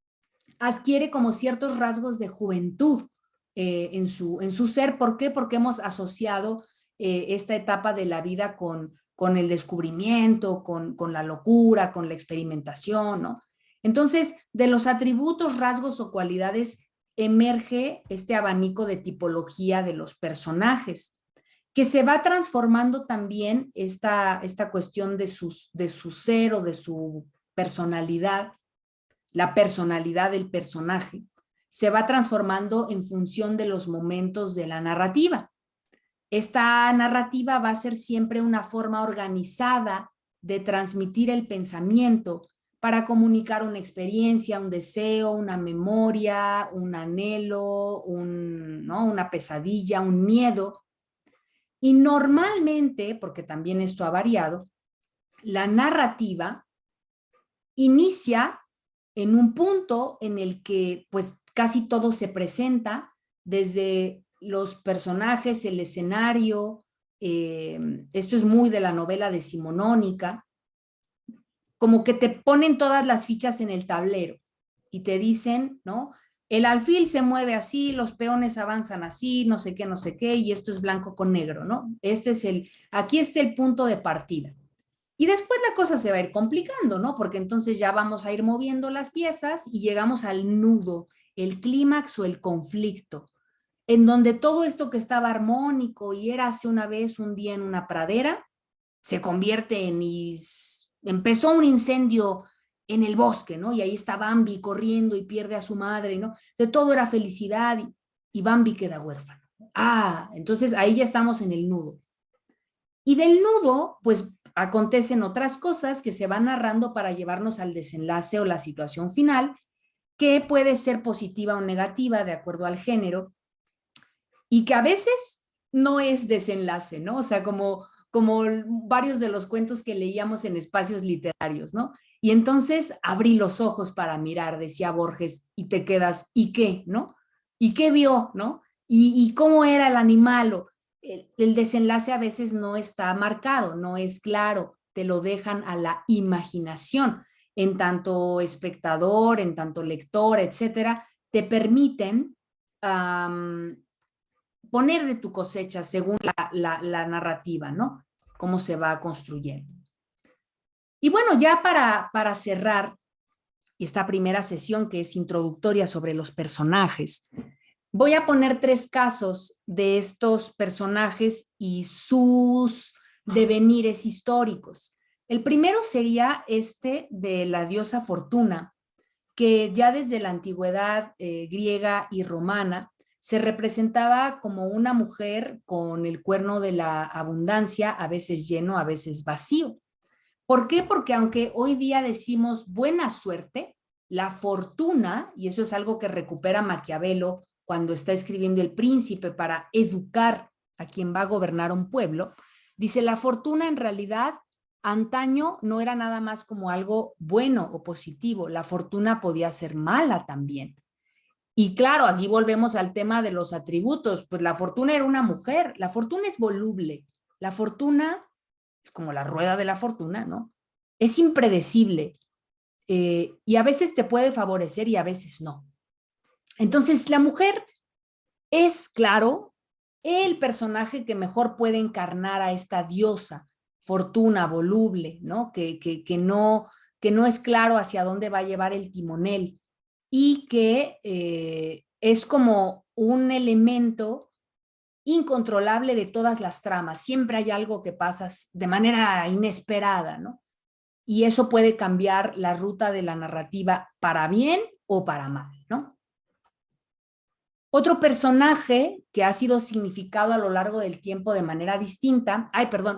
adquiere como ciertos rasgos de juventud en su ser. ¿Por qué? Porque hemos asociado esta etapa de la vida con el descubrimiento, con la locura, con la experimentación, ¿no? Entonces, de los atributos, rasgos o cualidades emerge este abanico de tipología de los personajes, que se va transformando también esta cuestión de su ser o de su personalidad, la personalidad del personaje, se va transformando en función de los momentos de la narrativa. Esta narrativa va a ser siempre una forma organizada de transmitir el pensamiento para comunicar una experiencia, un deseo, una memoria, un anhelo, ¿no? Una pesadilla, un miedo. Y normalmente, porque también esto ha variado, la narrativa inicia en un punto en el que pues casi todo se presenta, desde los personajes, el escenario, esto es muy de la novela decimonónica, como que te ponen todas las fichas en el tablero y te dicen, ¿no? El alfil se mueve así, los peones avanzan así, no sé qué, y esto es blanco con negro, ¿no? Aquí está el punto de partida. Y después la cosa se va a ir complicando, ¿no? Porque entonces ya vamos a ir moviendo las piezas y llegamos al nudo, el clímax o el conflicto, en donde todo esto que estaba armónico y era hace una vez un día en una pradera, se convierte en... Empezó un incendio en el bosque, ¿no? Y ahí está Bambi corriendo y pierde a su madre, ¿no? De todo era felicidad y Bambi queda huérfano. Ah, entonces ahí ya estamos en el nudo. Y del nudo, pues acontecen otras cosas que se van narrando para llevarnos al desenlace o la situación final, que puede ser positiva o negativa de acuerdo al género, y que a veces no es desenlace, ¿no? O sea, como varios de los cuentos que leíamos en espacios literarios, ¿no? Y entonces abrí los ojos para mirar, decía Borges, y te quedas, ¿y qué, no? ¿Y qué vio, no? ¿Y cómo era el animal? El desenlace a veces no está marcado, no es claro, te lo dejan a la imaginación. En tanto espectador, en tanto lector, etcétera, te permiten poner de tu cosecha según la narrativa, ¿no? Cómo se va construyendo. Y bueno, ya para cerrar esta primera sesión, que es introductoria sobre los personajes, voy a poner 3 casos de estos personajes y sus devenires históricos. El primero sería este de la diosa Fortuna, que ya desde la antigüedad griega y romana se representaba como una mujer con el cuerno de la abundancia, a veces lleno, a veces vacío. ¿Por qué? Porque aunque hoy día decimos buena suerte, la fortuna, y eso es algo que recupera Maquiavelo cuando está escribiendo El Príncipe para educar a quien va a gobernar un pueblo, dice la fortuna en realidad antaño no era nada más como algo bueno o positivo, la fortuna podía ser mala también. Y claro, aquí volvemos al tema de los atributos, pues la fortuna era una mujer, la fortuna es voluble, la fortuna es como la rueda de la fortuna, ¿no? Es impredecible y a veces te puede favorecer y a veces no. Entonces la mujer es, claro, el personaje que mejor puede encarnar a esta diosa, fortuna, voluble, ¿no? Que no es claro hacia dónde va a llevar el timonel y que es como un elemento incontrolable de todas las tramas. Siempre hay algo que pasa de manera inesperada, ¿no? Y eso puede cambiar la ruta de la narrativa para bien o para mal, ¿no? Otro personaje que ha sido significado a lo largo del tiempo de manera distinta,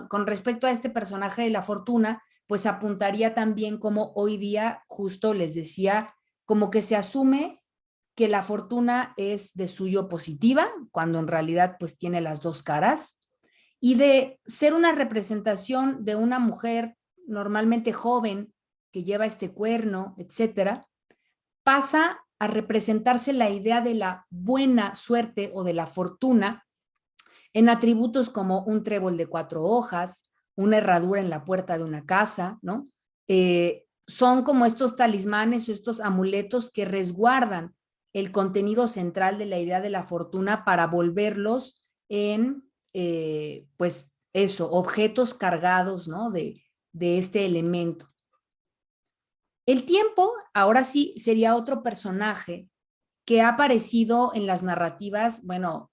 con respecto a este personaje de la fortuna, pues apuntaría también como hoy día, justo les decía, como que se asume que la fortuna es de suyo positiva, cuando en realidad pues tiene las dos caras, y de ser una representación de una mujer normalmente joven que lleva este cuerno, etcétera, pasa a representarse la idea de la buena suerte o de la fortuna en atributos como un trébol de 4 hojas, una herradura en la puerta de una casa, ¿no? Son como estos talismanes o estos amuletos que resguardan el contenido central de la idea de la fortuna para volverlos en, pues eso, objetos cargados, ¿no? de este elemento. El tiempo, ahora sí, sería otro personaje que ha aparecido en las narrativas, bueno,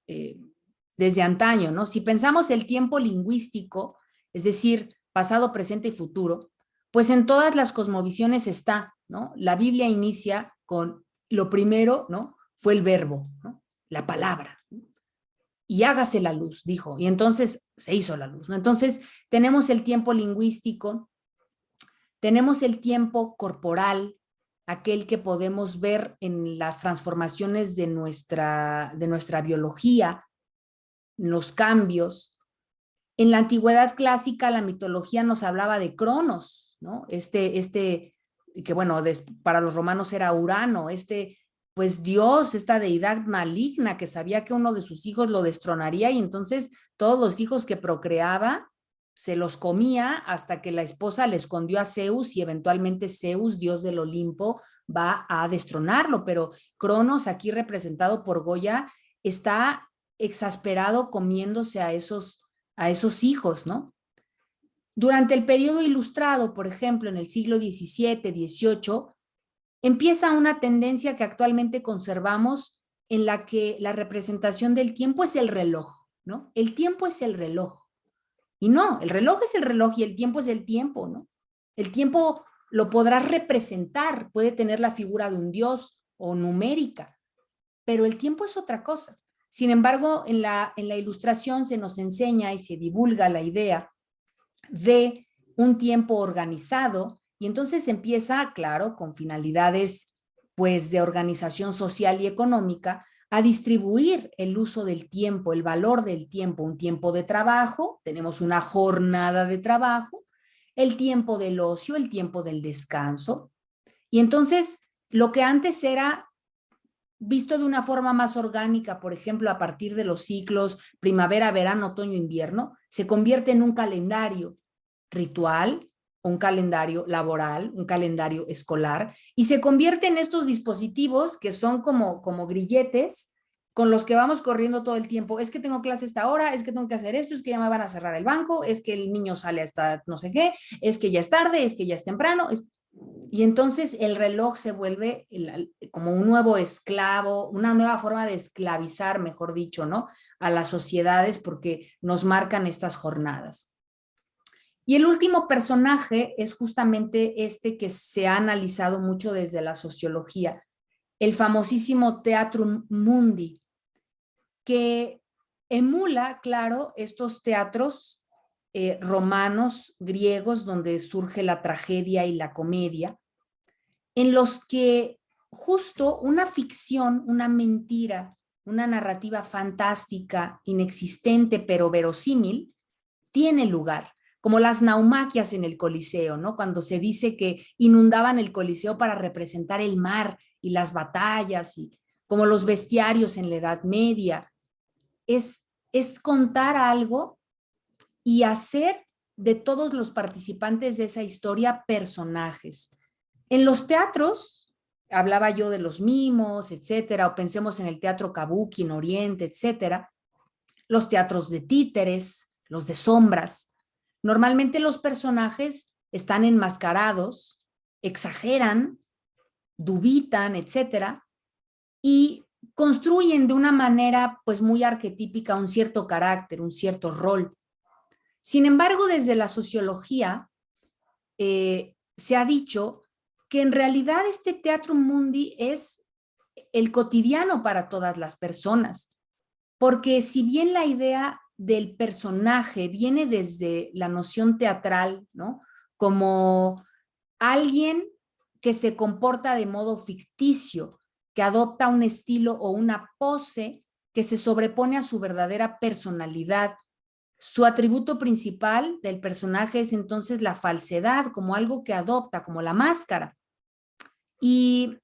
desde antaño, ¿no? Si pensamos el tiempo lingüístico, es decir, pasado, presente y futuro, pues en todas las cosmovisiones está, ¿no? La Biblia inicia con lo primero, ¿no? Fue el verbo, ¿no? La palabra, ¿no? Y hágase la luz, dijo, y entonces se hizo la luz, ¿no? Entonces tenemos el tiempo lingüístico, tenemos el tiempo corporal, aquel que podemos ver en las transformaciones de nuestra biología, los cambios. En la antigüedad clásica, la mitología nos hablaba de Cronos, ¿no? Que bueno, para los romanos era Urano, pues Dios, esta deidad maligna que sabía que uno de sus hijos lo destronaría y entonces todos los hijos que procreaba se los comía hasta que la esposa le escondió a Zeus y eventualmente Zeus, dios del Olimpo, va a destronarlo, pero Cronos, aquí representado por Goya, está exasperado comiéndose a esos hijos, ¿no? Durante el periodo ilustrado, por ejemplo, en el siglo XVII, XVIII, empieza una tendencia que actualmente conservamos en la que la representación del tiempo es el reloj, ¿no? El tiempo es el reloj. Y no, el reloj es el reloj y el tiempo es el tiempo, ¿no? El tiempo lo podrás representar, puede tener la figura de un dios o numérica, pero el tiempo es otra cosa. Sin embargo, en la ilustración se nos enseña y se divulga la idea de un tiempo organizado, y entonces empieza, claro, con finalidades pues de organización social y económica, a distribuir el uso del tiempo, el valor del tiempo, un tiempo de trabajo, tenemos una jornada de trabajo, el tiempo del ocio, el tiempo del descanso, y entonces lo que antes era visto de una forma más orgánica, por ejemplo, a partir de los ciclos primavera, verano, otoño, invierno, se convierte en un calendario ritual, un calendario laboral, un calendario escolar, y se convierte en estos dispositivos que son como grilletes con los que vamos corriendo todo el tiempo. Es que tengo clase a esta hora, es que tengo que hacer esto, es que ya me van a cerrar el banco, es que el niño sale hasta no sé qué, es que ya es tarde, es que ya es temprano. Y entonces el reloj se vuelve como un nuevo esclavo, una nueva forma de esclavizar, mejor dicho, ¿no? A las sociedades, porque nos marcan estas jornadas. Y el último personaje es justamente este que se ha analizado mucho desde la sociología, el famosísimo Teatrum Mundi, que emula, claro, estos teatros romanos, griegos, donde surge la tragedia y la comedia, en los que justo una ficción, una mentira, una narrativa fantástica, inexistente pero verosímil, tiene lugar, como las naumaquias en el Coliseo, ¿no? Cuando se dice que inundaban el Coliseo para representar el mar y las batallas, y como los bestiarios en la Edad Media. Es contar algo y hacer de todos los participantes de esa historia personajes. En los teatros, hablaba yo de los mimos, etcétera, o pensemos en el teatro kabuki en Oriente, etcétera, los teatros de títeres, los de sombras. Normalmente los personajes están enmascarados, exageran, dubitan, etcétera, y construyen de una manera pues muy arquetípica un cierto carácter, un cierto rol. Sin embargo, desde la sociología se ha dicho que en realidad este Teatrum Mundi es el cotidiano para todas las personas, porque si bien la idea del personaje viene desde la noción teatral, ¿no? Como alguien que se comporta de modo ficticio, que adopta un estilo o una pose que se sobrepone a su verdadera personalidad. Su atributo principal del personaje es entonces la falsedad, como algo que adopta, como la máscara. Y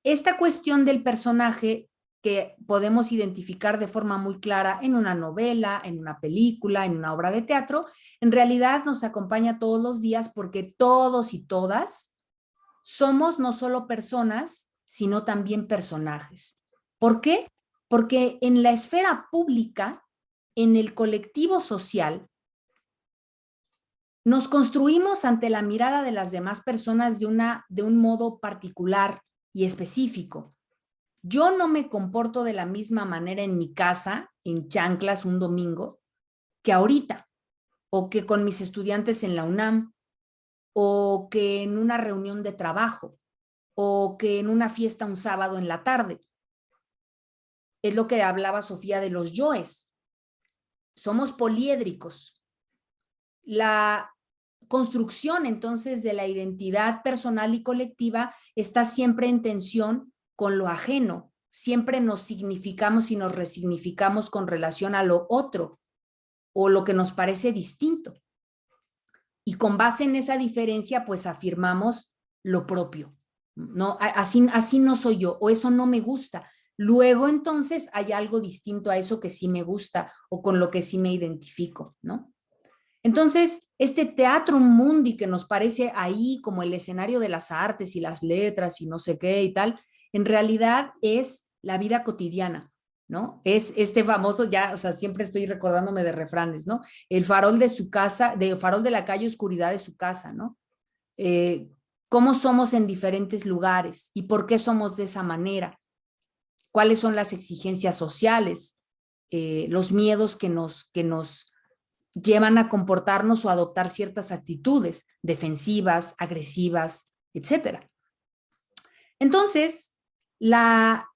esta cuestión del personaje que podemos identificar de forma muy clara en una novela, en una película, en una obra de teatro, en realidad nos acompaña todos los días porque todos y todas somos no solo personas, sino también personajes. ¿Por qué? Porque en la esfera pública, en el colectivo social, nos construimos ante la mirada de las demás personas de un modo particular y específico. Yo no me comporto de la misma manera en mi casa, en chanclas un domingo, que ahorita, o que con mis estudiantes en la UNAM, o que en una reunión de trabajo, o que en una fiesta un sábado en la tarde. Es lo que hablaba Sofía de los yoes. Somos poliédricos. La construcción entonces de la identidad personal y colectiva está siempre en tensión con lo ajeno. Siempre nos significamos y nos resignificamos con relación a lo otro o lo que nos parece distinto. Y con base en esa diferencia, pues afirmamos lo propio. No, así no soy yo, o eso no me gusta. Luego entonces hay algo distinto a eso que sí me gusta o con lo que sí me identifico, ¿no? Entonces, este Teatrum Mundi que nos parece ahí como el escenario de las artes y las letras y no sé qué y tal, en realidad es la vida cotidiana, ¿no? Es este famoso, ya, o sea, siempre estoy recordándome de refranes, ¿no? El farol de su casa, el farol de la calle, oscuridad de su casa, ¿no? Cómo somos en diferentes lugares y por qué somos de esa manera, cuáles son las exigencias sociales, los miedos que nos llevan a comportarnos o adoptar ciertas actitudes defensivas, agresivas, etc. Entonces, la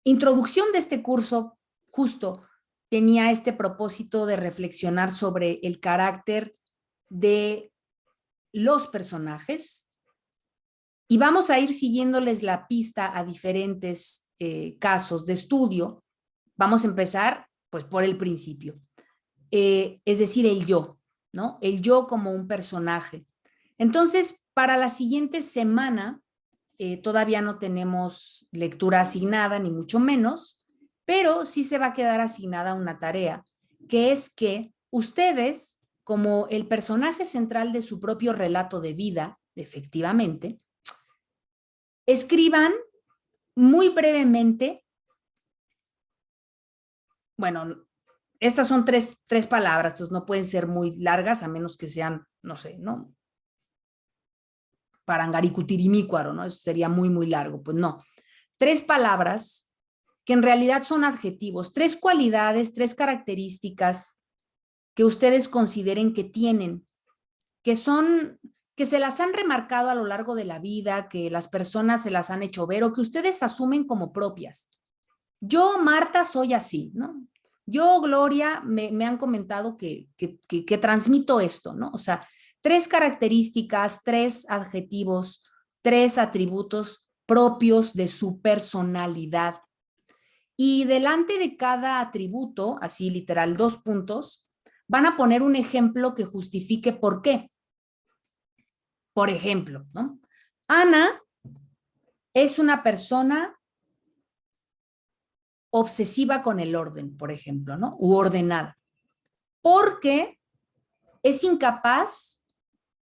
introducción de este curso justo tenía este propósito de reflexionar sobre el carácter de los personajes y vamos a ir siguiéndoles la pista a diferentes casos de estudio. Vamos a empezar pues por el principio, es decir, el yo, ¿no? El yo como un personaje. Entonces, para la siguiente semana, todavía no tenemos lectura asignada, ni mucho menos, pero sí se va a quedar asignada una tarea, que es que ustedes, como el personaje central de su propio relato de vida, efectivamente, escriban muy brevemente, bueno, estas son tres palabras, entonces no pueden ser muy largas, a menos que sean, no sé, ¿no? Parangaricutirimícuaro, ¿no? Eso sería muy, muy largo. Pues no. 3 palabras que en realidad son adjetivos, 3 cualidades, 3 características que ustedes consideren que tienen, que se las han remarcado a lo largo de la vida, que las personas se las han hecho ver o que ustedes asumen como propias. Yo, Marta, soy así, ¿no? Yo, Gloria, me han comentado que transmito esto, ¿no? O sea, 3 características, 3 adjetivos, 3 atributos propios de su personalidad. Y delante de cada atributo, así literal, 2 puntos, van a poner un ejemplo que justifique por qué. Por ejemplo, ¿no? Ana es una persona obsesiva con el orden, por ejemplo, ¿no? U ordenada. Porque es incapaz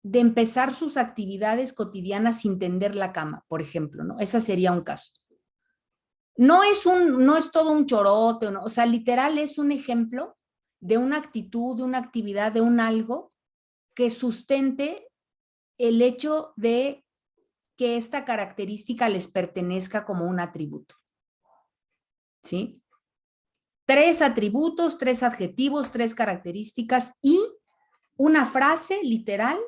de empezar sus actividades cotidianas sin tender la cama, por ejemplo, ¿no? Ese sería un caso. No es todo un chorote, ¿no? O sea, literal es un ejemplo de una actitud, de una actividad, de un algo que sustente el hecho de que esta característica les pertenezca como un atributo. ¿Sí? 3 atributos, 3 adjetivos, 3 características y una frase literal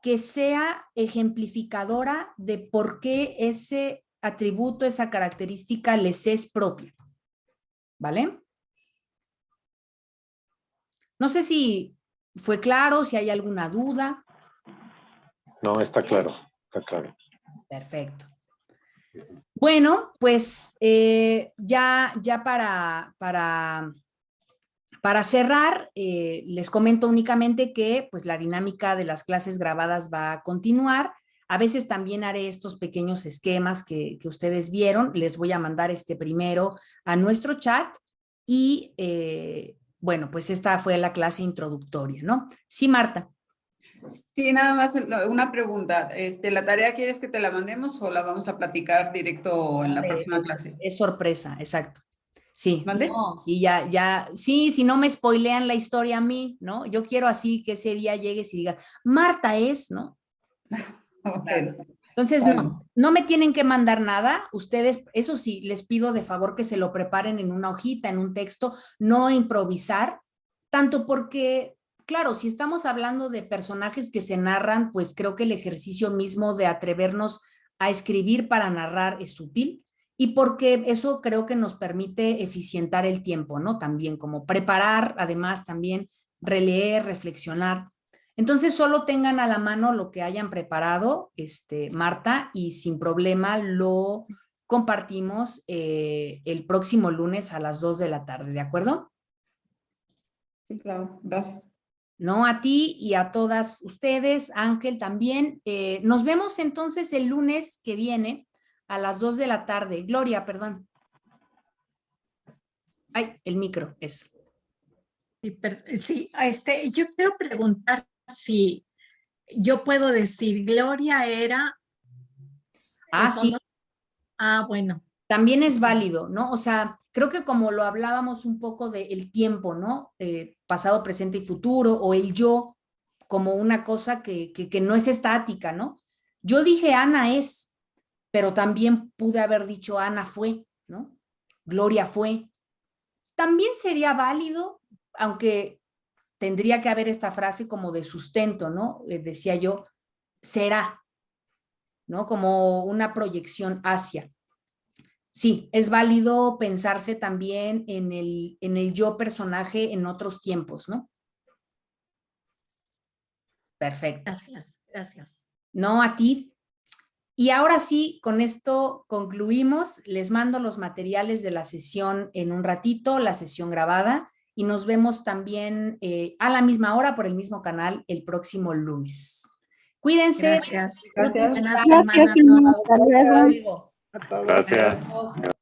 que sea ejemplificadora de por qué ese atributo, esa característica les es propia. ¿Vale? No sé si fue claro, si hay alguna duda. No, está claro, está claro. Perfecto. Bueno, pues ya para cerrar, les comento únicamente que pues, la dinámica de las clases grabadas va a continuar. A veces también haré estos pequeños esquemas que ustedes vieron. Les voy a mandar este primero a nuestro chat y bueno, pues esta fue la clase introductoria, ¿no? Sí, Marta. Sí, nada más una pregunta. ¿La tarea quieres que te la mandemos o la vamos a platicar directo en la próxima clase? Es sorpresa, exacto. Sí, ¿Mande? no, sí, sí, si no me spoilean la historia a mí, ¿no? Yo quiero así que ese día llegues y digas, Marta es, ¿no? Okay. Entonces, no me tienen que mandar nada. Ustedes, eso sí, les pido de favor que se lo preparen en una hojita, en un texto, no improvisar, tanto porque, claro, si estamos hablando de personajes que se narran, pues creo que el ejercicio mismo de atrevernos a escribir para narrar es útil y porque eso creo que nos permite eficientar el tiempo, ¿no? También como preparar, además también releer, reflexionar. Entonces, solo tengan a la mano lo que hayan preparado, Marta, y sin problema lo compartimos el próximo lunes a las 2 de la tarde, ¿de acuerdo? Sí, claro, gracias. No, a ti y a todas ustedes, Ángel también. Nos vemos entonces el lunes que viene a las 2 de la tarde. Gloria, perdón. Ay, el micro, eso. Sí, yo quiero preguntar si yo puedo decir Gloria era... Sí. Bueno. También es válido, ¿no? O sea, creo que como lo hablábamos un poco del tiempo, ¿no? Pasado, presente y futuro, o el yo como una cosa que no es estática, ¿no? Yo dije Ana es, pero también pude haber dicho Ana fue, ¿no? Gloria fue. También sería válido, aunque tendría que haber esta frase como de sustento, ¿no? Decía yo, será, ¿no? Como una proyección hacia. Sí, es válido pensarse también en el yo personaje en otros tiempos, ¿no? Perfecto. Gracias, gracias. No, a ti. Y ahora sí, con esto concluimos. Les mando los materiales de la sesión en un ratito, la sesión grabada, y nos vemos también a la misma hora por el mismo canal el próximo lunes. Cuídense. Gracias. Gracias. Buena Gracias, semana a todos. hasta luego. Hasta luego. A todos. Gracias. Adiós.